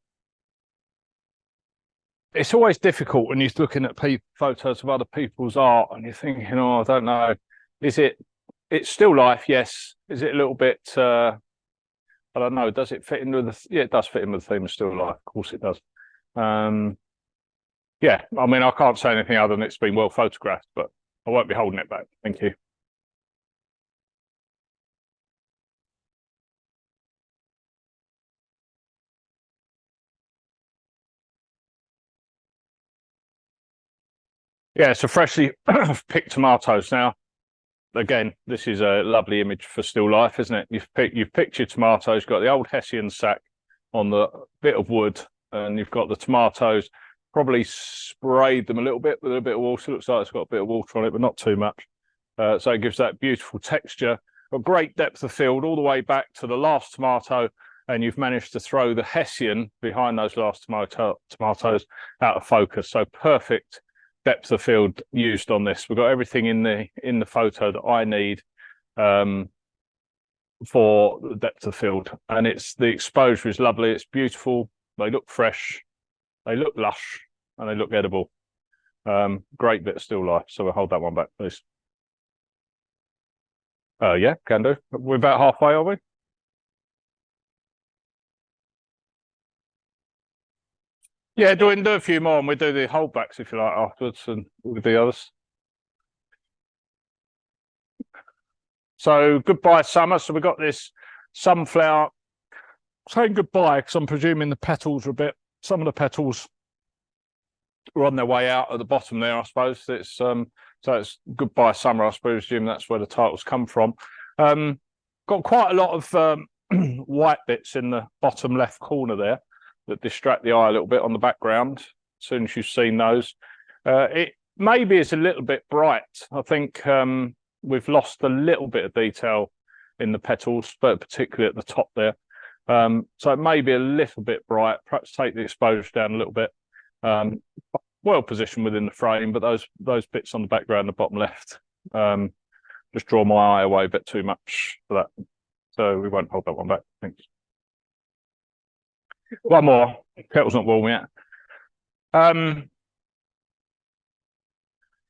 It's always difficult when you're looking at photos of other people's art and you're thinking, oh, I don't know, is it? It's still life, yes. Is it a little bit? I don't know. Does it fit in with the? Yeah, it does fit in with the theme of still life. Of course, it does. Yeah, I mean, I can't say anything other than it's been well photographed, but I won't be holding it back. Thank you. Yeah, so freshly picked tomatoes. Now, again, this is a lovely image for still life, isn't it? You've picked your tomatoes. You've got the old Hessian sack on the bit of wood, and you've got the tomatoes. Probably sprayed them a little bit with a bit of water. Looks like it's got a bit of water on it, but not too much. So it gives that beautiful texture. Got great depth of field all the way back to the last tomato, and you've managed to throw the Hessian behind those last tomatoes out of focus. So perfect depth of field used on this. We've got everything in the photo that I need for the depth of field, and the exposure is lovely. It's beautiful. They look fresh, they look lush, and they look edible. Great bit of still life. So we'll hold that one back, please. Yeah, can do. We're about halfway, are we? Yeah, do a few more, and we'll do the holdbacks if you like afterwards, and with the others. So goodbye summer. So we've got this sunflower saying goodbye because I'm presuming the petals are some of the petals are on their way out at the bottom there, I suppose. So it's goodbye summer, I suppose, assume that's where the titles come from. Got quite a lot of white bits in the bottom left corner there that distract the eye a little bit on the background. As soon as you've seen those, it maybe is a little bit bright. I think we've lost a little bit of detail in the petals, but particularly at the top there. So it may be a little bit bright. Perhaps take the exposure down a little bit. Well positioned within the frame, but those bits on the background, the bottom left, just draw my eye away a bit too much for that. So we won't hold that one back. Thanks. One more. Kettle's not warm yet.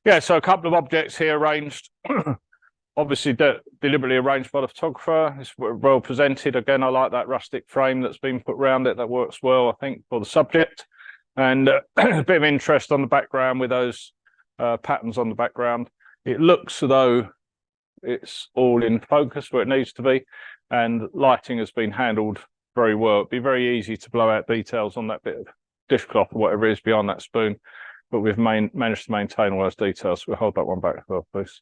Yeah, so a couple of objects here arranged. Obviously, deliberately arranged by the photographer. It's well presented. Again, I like that rustic frame that's been put around it. That works well, I think, for the subject. And a bit of interest on the background with those patterns on the background. It looks as though it's all in focus where it needs to be, and lighting has been handled very well. It'd be very easy to blow out details on that bit of dishcloth or whatever it is behind that spoon, but we've managed to maintain all those details. So we'll hold that one back as well, please.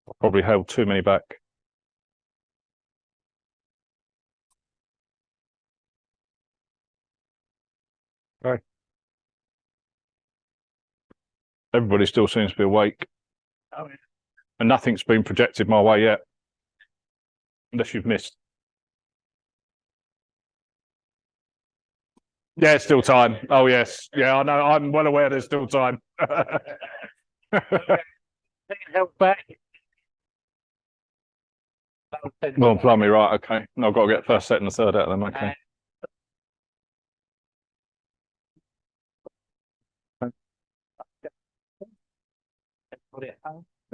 I probably held too many back. Okay. Everybody still seems to be awake. Oh, yeah. And nothing's been projected my way yet. Unless you've missed. Yeah, it's still time. Oh, yes. Yeah, I know. I'm well aware there's still time. Help back. Well, plummy, right. Okay. No, I've got to get first, second, and third out of them. Okay.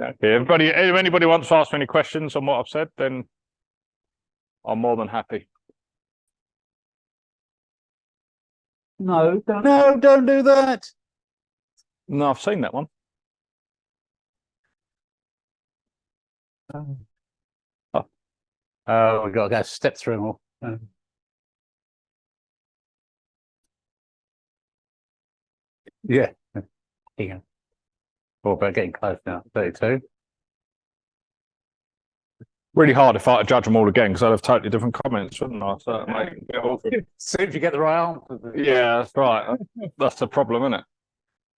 Okay. Everybody, if anybody wants to ask me any questions on what I've said, then I'm more than happy. No, don't do that. No, I've seen that one. We've got to go step through them all. Yeah. Here. Oh, but getting close now. 32. Really hard if I had to judge them all again because I'd have totally different comments, wouldn't I? So it might get awkward. As soon as you get the right answer. Yeah, that's right. That's the problem, isn't it?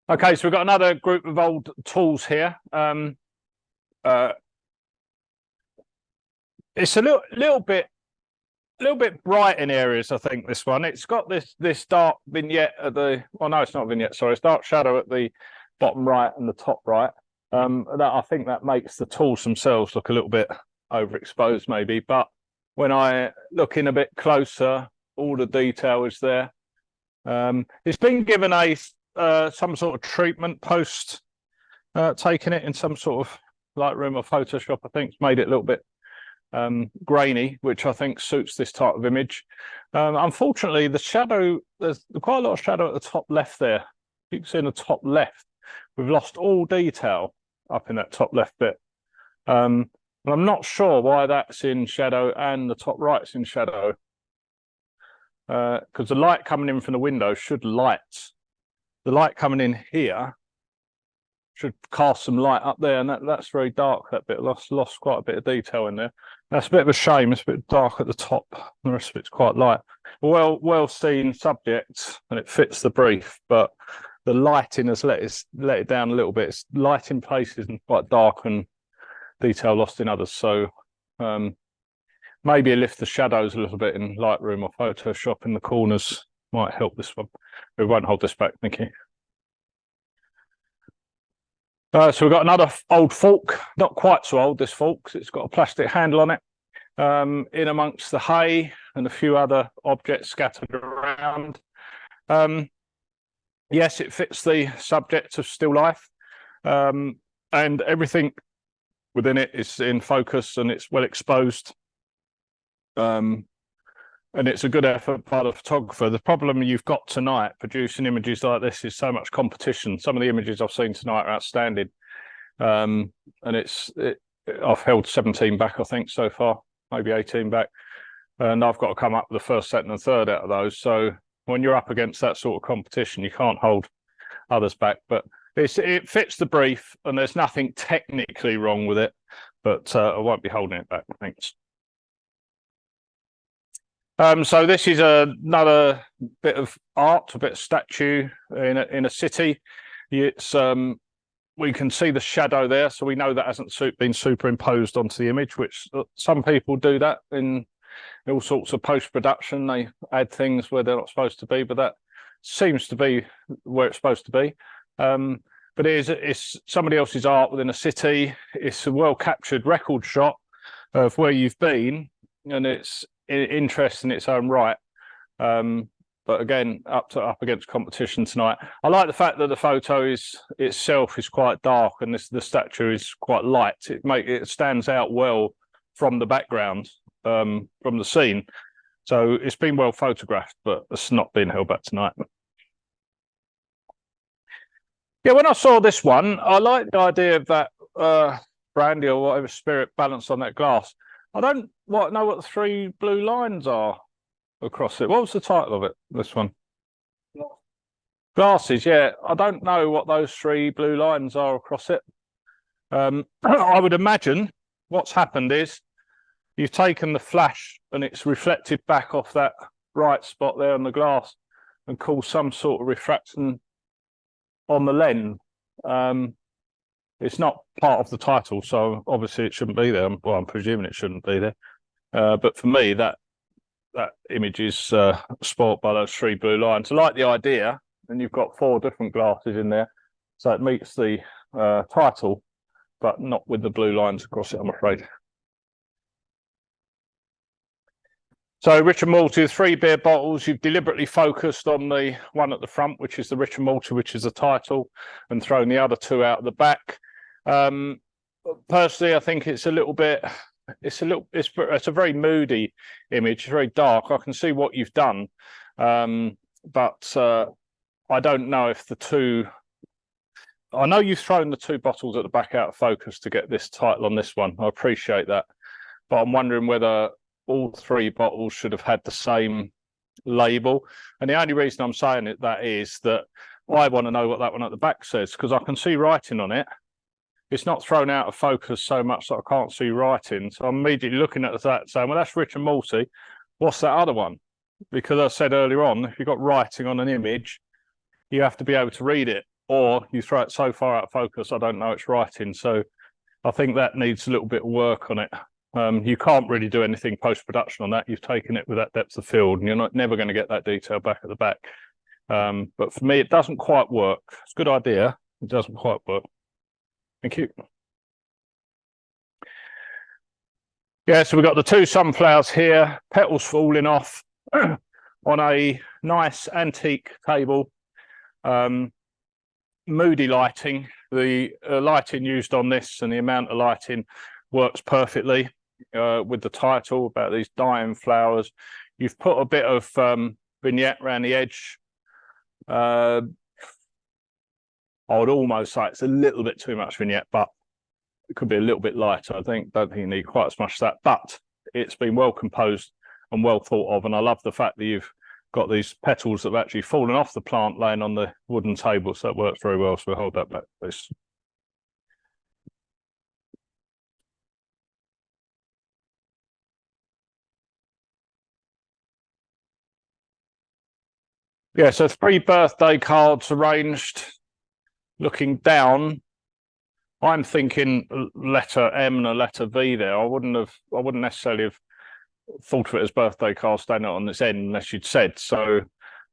Okay, so we've got another group of old tools here. It's a little bit bright in areas, I think, this one. It's got this dark vignette at the, well, no, it's not vignette, sorry, it's dark shadow at the bottom right and the top right. I think that makes the tools themselves look a little bit overexposed maybe, but when I look in a bit closer, all the detail is there. It's been given a some sort of treatment post taking it in some sort of Lightroom or Photoshop. I think it's made it a little bit grainy, which I think suits this type of image. Unfortunately, the shadow, there's quite a lot of shadow at the top left there. You can see in the top left, we've lost all detail up in that top left bit. And I'm not sure why that's in shadow and the top right's in shadow. Because the light coming in from the window should light. The light coming in here should cast some light up there, and that's very dark, that bit. Lost quite a bit of detail in there. That's a bit of a shame. It's a bit dark at the top. The rest of it's quite light. Well seen subject, and it fits the brief, but the lighting has let it down a little bit. It's light in places and quite dark, and detail lost in others. So maybe lift the shadows a little bit in Lightroom or Photoshop in the corners might help this one. We won't hold this back, thank you. So we've got another old fork, not quite so old, this fork, 'cause it's got a plastic handle on it, in amongst the hay and a few other objects scattered around. Yes, it fits the subject of still life, and everything within it is in focus and it's well exposed. And it's a good effort by the photographer. The problem you've got tonight producing images like this is so much competition. Some of the images I've seen tonight are outstanding. And I've held 17 back, I think, so far, maybe 18 back. And I've got to come up with the first, second and third out of those. So when you're up against that sort of competition, you can't hold others back. But it fits the brief and there's nothing technically wrong with it. But I won't be holding it back, thanks. So this is another bit of art, a bit of statue in a city. It's we can see the shadow there, so we know that hasn't been superimposed onto the image, which some people do that in all sorts of post-production. They add things where they're not supposed to be, but that seems to be where it's supposed to be. But it's somebody else's art within a city. It's a well-captured record shot of where you've been, and it's interest in its own right, but again up against competition tonight. I like the fact that the photo itself is quite dark and the statue is quite light. It stands out well from the background, from the scene, so it's been well photographed, but it's not been held back tonight. Yeah, when I saw this one, I like the idea of that brandy or whatever spirit balanced on that glass. I don't know what the three blue lines are across it. What was the title of it, this one? Glasses, yeah. I don't know what those three blue lines are across it. I would imagine what's happened is you've taken the flash and it's reflected back off that bright spot there on the glass and caused some sort of refraction on the lens. It's not part of the title, so obviously it shouldn't be there. Well, I'm presuming it shouldn't be there. But for me, that image is spoilt by those three blue lines. I like the idea, and you've got 4 different glasses in there, so it meets the title, but not with the blue lines across it, I'm afraid. So Richard Morty, 3 beer bottles. You've deliberately focused on the one at the front, which is the Richard Morty, which is the title, and thrown the other 2 out the back. Personally, I think it's a very moody image. It's very dark. I can see what you've done, but I don't know if I know you've thrown the 2 bottles at the back out of focus to get this title on this one. I appreciate that, but I'm wondering whether all 3 bottles should have had the same label. And the only reason I'm saying that is that I want to know what that one at the back says, because I can see writing on it. It's not thrown out of focus so much that I can't see writing. So I'm immediately looking at that saying, well, that's Richard Morty. What's that other one? Because I said earlier on, if you've got writing on an image, you have to be able to read it, or you throw it so far out of focus, I don't know it's writing. So I think that needs a little bit of work on it. You can't really do anything post-production on that. You've taken it with that depth of field, and you're never going to get that detail back at the back. But for me, it doesn't quite work. It's a good idea. It doesn't quite work. Thank you. Yeah, so we've got the two sunflowers here, petals falling off on a nice antique table. Moody lighting. The lighting used on this and the amount of lighting works perfectly with the title about these dying flowers. You've put a bit of vignette around the edge. I would almost say it's a little bit too much vignette, but it could be a little bit lighter. Don't think you need quite as much of that, but it's been well composed and well thought of. And I love the fact that you've got these petals that have actually fallen off the plant laying on the wooden table. So that works very well. So we'll hold that back, please. Yeah, so 3 birthday cards arranged looking down. I'm thinking letter M and a letter V there. I wouldn't necessarily have thought of it as birthday cards standing on this end unless you'd said. So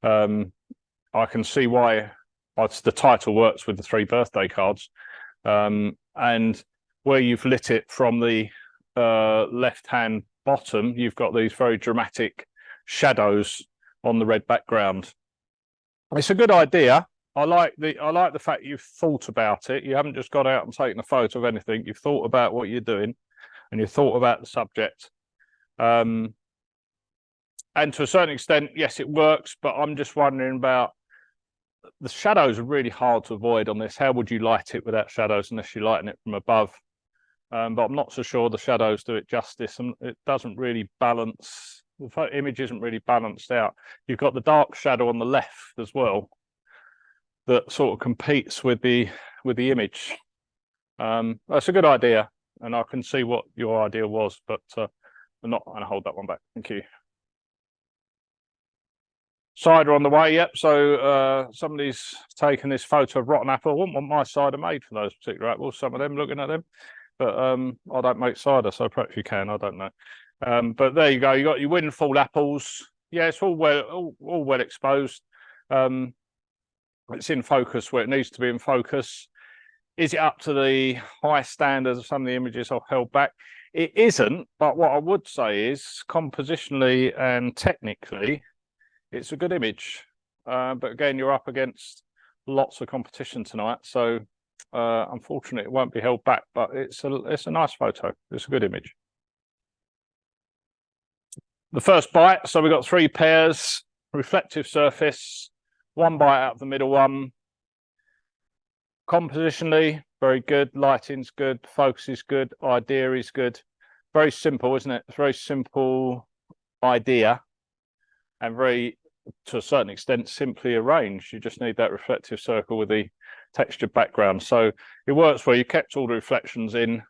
I can see why the title works with the 3 birthday cards. And where you've lit it from the left-hand bottom, you've got these very dramatic shadows on the red background. It's a good idea. I like the fact you've thought about it. You haven't just got out and taken a photo of anything. You've thought about what you're doing, and you've thought about the subject. And to a certain extent, yes, it works. But I'm just wondering about the shadows. Are really hard to avoid on this. How would you light it without shadows unless you're lighting it from above? But I'm not so sure the shadows do it justice, and it doesn't really balance. The image isn't really balanced out. You've got the dark shadow on the left as well, that sort of competes with the image. That's a good idea, and I can see what your idea was, but I'm not going to hold that one back. Thank you. Cider on the way, yep. So somebody's taken this photo of rotten apple. I wouldn't want my cider made for those particular apples, some of them, looking at them. But I don't make cider, so perhaps you can, I don't know. But there you go, you got your windfall apples. Yeah, it's all well exposed. It's in focus where it needs to be in focus. Is it up to the high standards of some of the images I've held back? It isn't, but what I would say is compositionally and technically, it's a good image. But again, you're up against lots of competition tonight. So unfortunately, it won't be held back, but it's a nice photo. It's a good image. The first bite, so we've got 3 pairs, reflective surface, 1 bite out of the middle one. Compositionally, very good. Lighting's good. Focus is good. Idea is good. Very simple, isn't it? It's a very simple idea and very, to a certain extent, simply arranged. You just need that reflective circle with the textured background. So it works where you kept all the reflections in.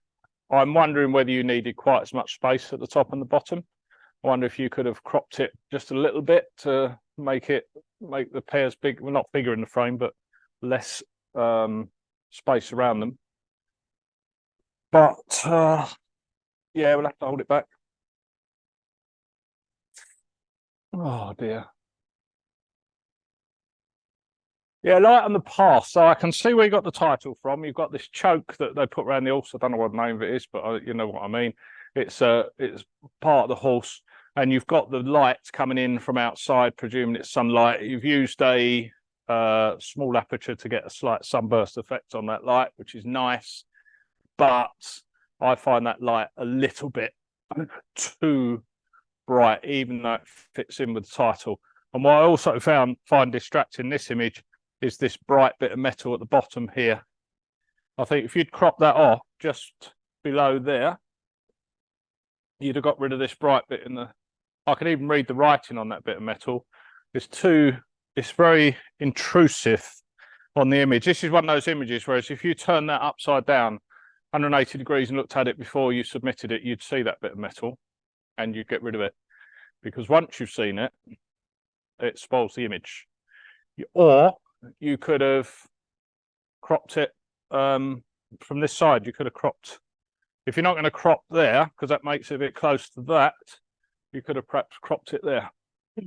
I'm wondering whether you needed quite as much space at the top and the bottom. I wonder if you could have cropped it just a little bit to make the pairs big, well, not bigger in the frame, but less space around them. But yeah, we'll have to hold it back. Oh dear. Yeah, light on the path. So I can see where you got the title from. You've got this choke that they put around the horse. I don't know what the name of it is, but you know what I mean. It's part of the horse, and you've got the light coming in from outside, presuming it's sunlight. You've used a small aperture to get a slight sunburst effect on that light, which is nice. But I find that light a little bit too bright, even though it fits in with the title. And what I also find distracting this image is this bright bit of metal at the bottom here. I think if you'd crop that off just below there, you'd have got rid of this bright bit in the. I can even read the writing on that bit of metal. It's very intrusive on the image. This is one of those images, whereas if you turn that upside down 180 degrees and looked at it before you submitted it, you'd see that bit of metal and you'd get rid of it. Because once you've seen it, it spoils the image. Or you could have cropped it from this side. You could have cropped. If you're not going to crop there, because that makes it a bit close to that, you could have perhaps cropped it there,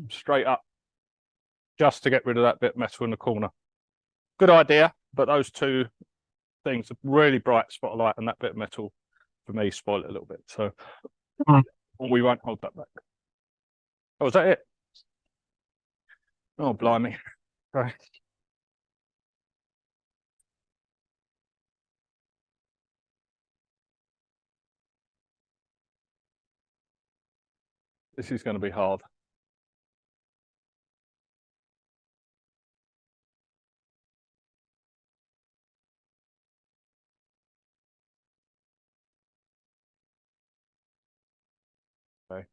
straight up, just to get rid of that bit of metal in the corner. Good idea, but those two things, a really bright spotlight, and that bit of metal for me spoiled it a little bit. So we won't hold that back. Oh, is that it? Oh, blimey. Right. This is going to be hard. Okay.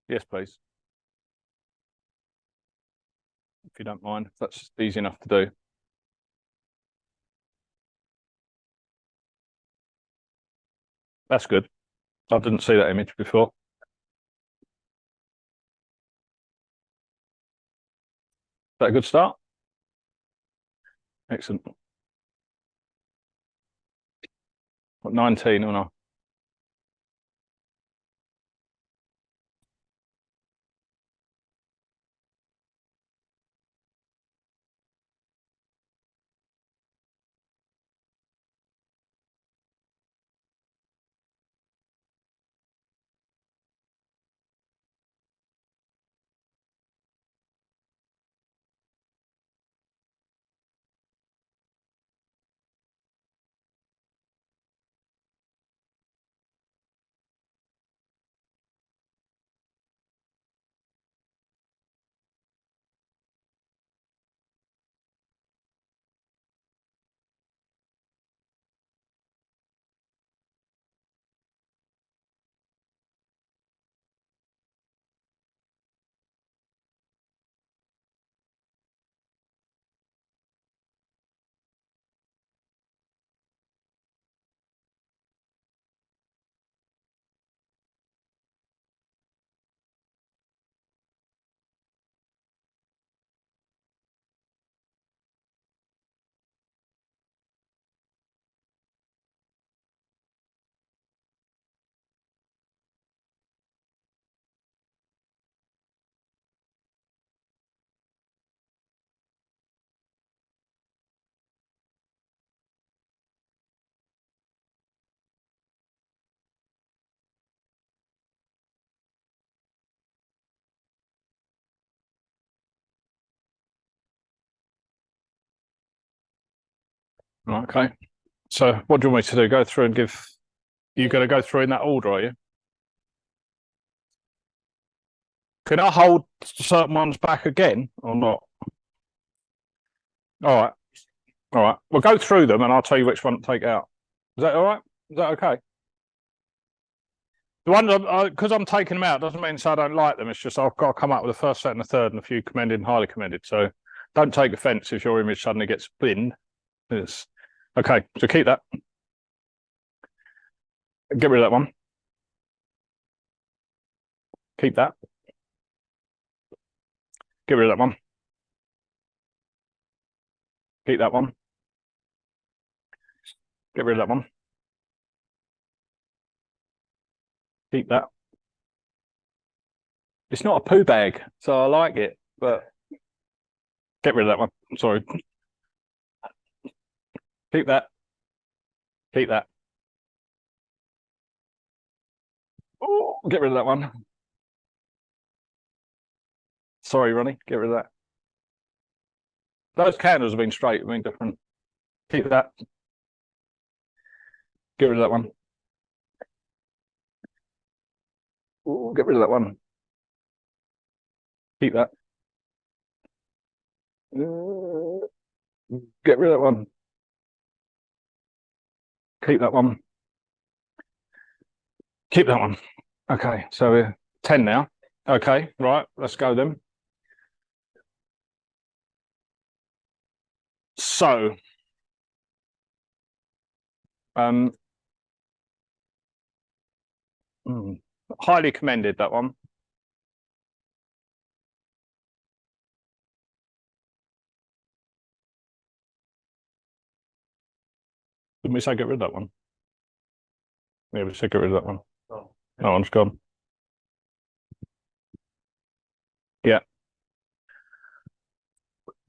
Yes, please. If you don't mind, that's easy enough to do. That's good. I didn't see that image before. Is that a good start? Excellent. What, 19 or not? Right, okay. So what do you want me to do? Go through and give... You're going to go through in that order, are you? Can I hold certain ones back again or not? All right. All right. We'll go through them and I'll tell you which one to take out. Is that all right? Is that okay? The ones, because I'm taking them out, doesn't mean so I don't like them. It's just I've got to come up with a first, second, and a third, and a few commended and highly commended. So don't take offence if your image suddenly gets binned. It's okay. So keep that. Get rid of that one. Keep that. Get rid of that one. Keep that one. Get rid of that one. Keep that. It's not a poo bag, so I like it, but get rid of that one. Sorry. Keep that. Keep that. Oh, get rid of that one. Sorry, Ronnie. Get rid of that. Those candles have been straight, have been different. Keep that. Get rid of that one. Ooh, get rid of that one. Keep that. Get rid of that one. Keep that one. Keep that one. Okay, so we're 10 now. Okay, right, let's go then. So, highly commended, that one. Didn't we say get rid of that one? Yeah, we said get rid of that one. Oh, that one's gone. Yeah.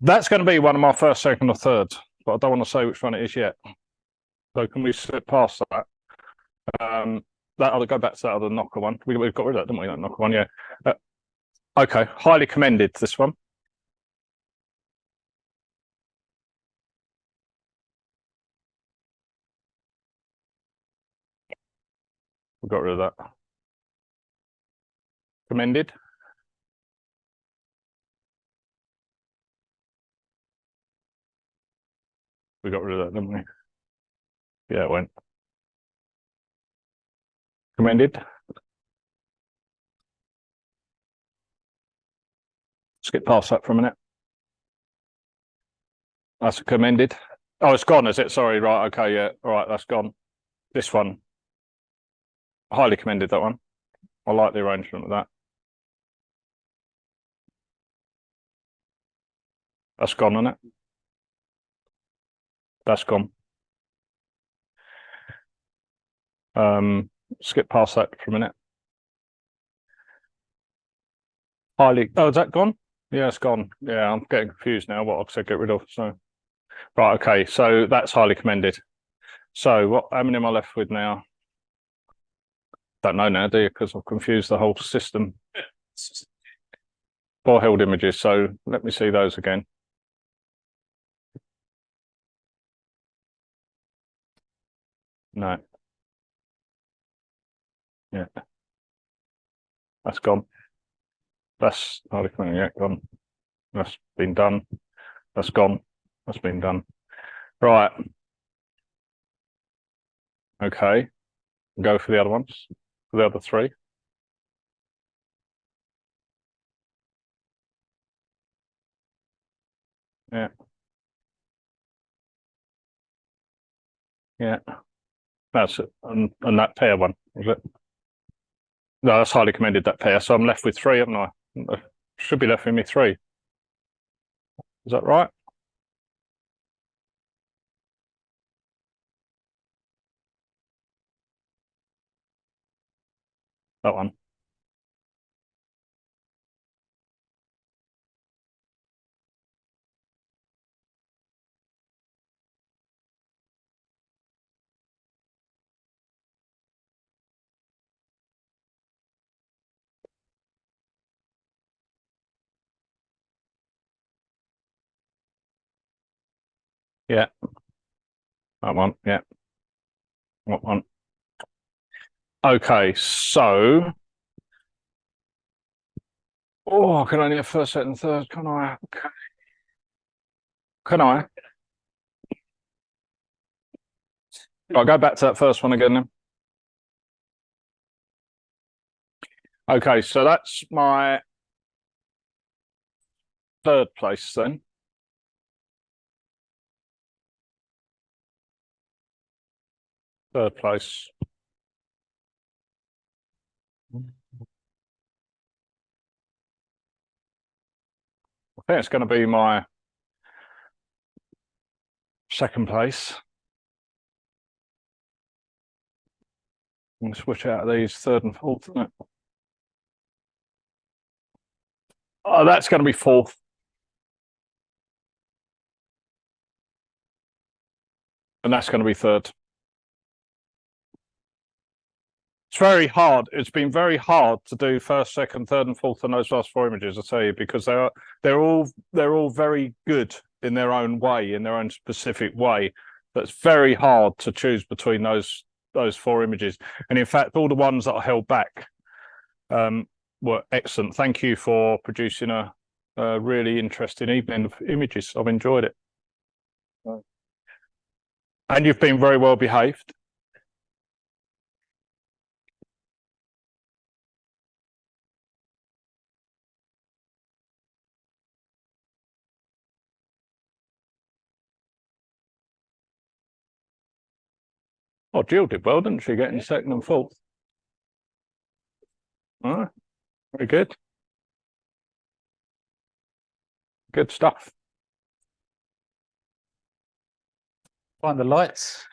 That's going to be one of my first, second, or third. but I don't want to say which one it is yet. So can we slip past that? That I'll go back to that other knocker one. We've got rid of that, didn't we? That knocker one, yeah. Okay, highly commended, this one. We got rid of that. Commended. We got rid of that, didn't we? Yeah, it went. Commended. Skip past that for a minute. That's commended. Oh, it's gone, is it? Sorry, right, okay, yeah. All right, that's gone. This one. Highly commended, that one. I like the arrangement of that. That's gone, isn't it? That's gone. Skip past that for a minute. Highly. Oh, is that gone? Yeah, it's gone. Yeah, I'm getting confused now. What I said get rid of. So, right, okay. So that's highly commended. So what? How many am I left with now? Don't know now, do you? Because I've confused the whole system. 4 held images. So let me see those again. No. Yeah. That's gone. That's highly commended. Yeah, gone. That's been done. That's gone. That's been done. Right. Okay. Go for the other ones. For the other 3. Yeah. Yeah. That's it. And that pair one, was it? No, that's highly commended, that pair. So I'm left with 3, haven't I? Should be left with me 3. Is that right? That one. Yeah. That one. Yeah. That one. Okay, so I can only have first, second, third, can I? Can I? I'll go back to that first one again then. Okay, so that's my 3rd place then. Third place. I think it's going to be my 2nd place. I'm going to switch out of these 3rd and 4th, isn't it? Oh, that's going to be 4th. And that's going to be 3rd. It's very hard. It's been very hard to do 1st, 2nd, 3rd, and 4th on those last 4 images. I tell you, because they're all very good in their own way, in their own specific way. But it's very hard to choose between those 4 images. And in fact, all the ones that I held back were excellent. Thank you for producing a really interesting evening of images. I've enjoyed it. And you've been very well behaved. Oh, Jill did well, didn't she? Getting 2nd and 4th. All right. Very good. Good stuff. Find the lights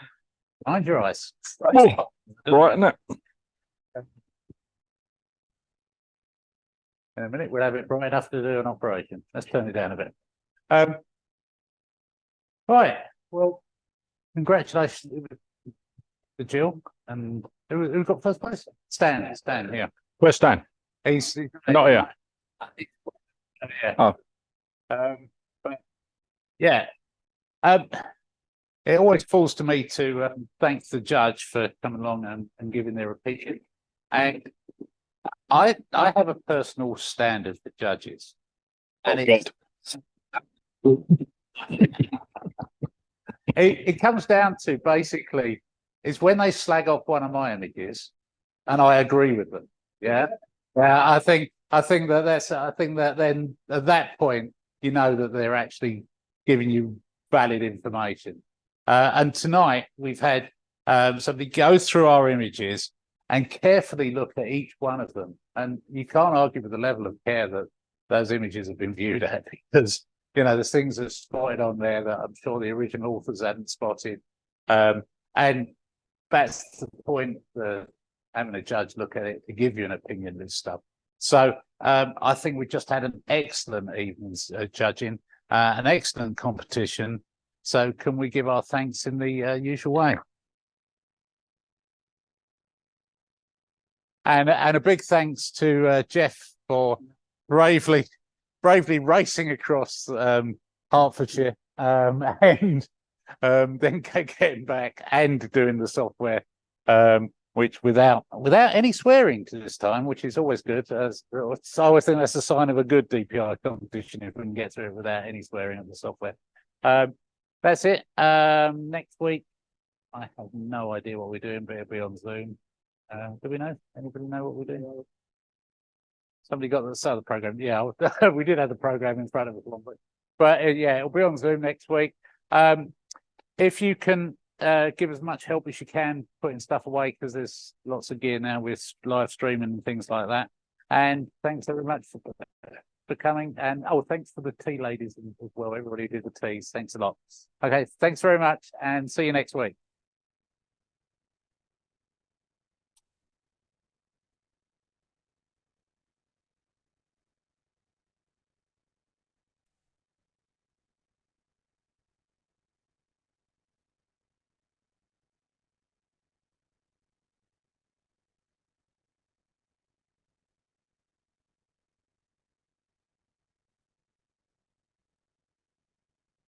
behind your eyes. Oh, right, isn't it? In a minute, we'll have it bright enough to do an operation. Let's turn it down a bit. Right, Well, congratulations to Jill. And who got first place? Stan, yeah. Where's Stan? He's Not here. Yeah. Oh. But yeah. It always falls to me to thank the judge for coming along and giving their opinion. And I have a personal standard for judges. And it comes down to basically is when they slag off one of my images, and I agree with them. Yeah, I think that then at that point you know that they're actually giving you valid information. And tonight we've had somebody go through our images and carefully look at each one of them, and you can't argue with the level of care that those images have been viewed at, because there's things that are spotted on there that I'm sure the original authors hadn't spotted, and that's the point of having a judge look at it to give you an opinion and stuff. So I think we just had an excellent evening's judging, an excellent competition. So can we give our thanks in the usual way? And a big thanks to Jeff for bravely racing across Hertfordshire and then getting back and doing the software, which without any swearing to this time, which is always good. So I always think that's a sign of a good DPI competition if we can get through it without any swearing of the software. That's it. Next week, I have no idea what we're doing, but it'll be on Zoom. Do we know? Anybody know what we're doing? Somebody got the other program. Yeah, we did have the program in front of us, but yeah, it'll be on Zoom next week. If you can give as much help as you can putting stuff away, because there's lots of gear now with live streaming and things like that. And thanks very much for coming. And thanks for the tea ladies as well. Everybody who did the teas. Thanks a lot. Okay, thanks very much, and see you next week.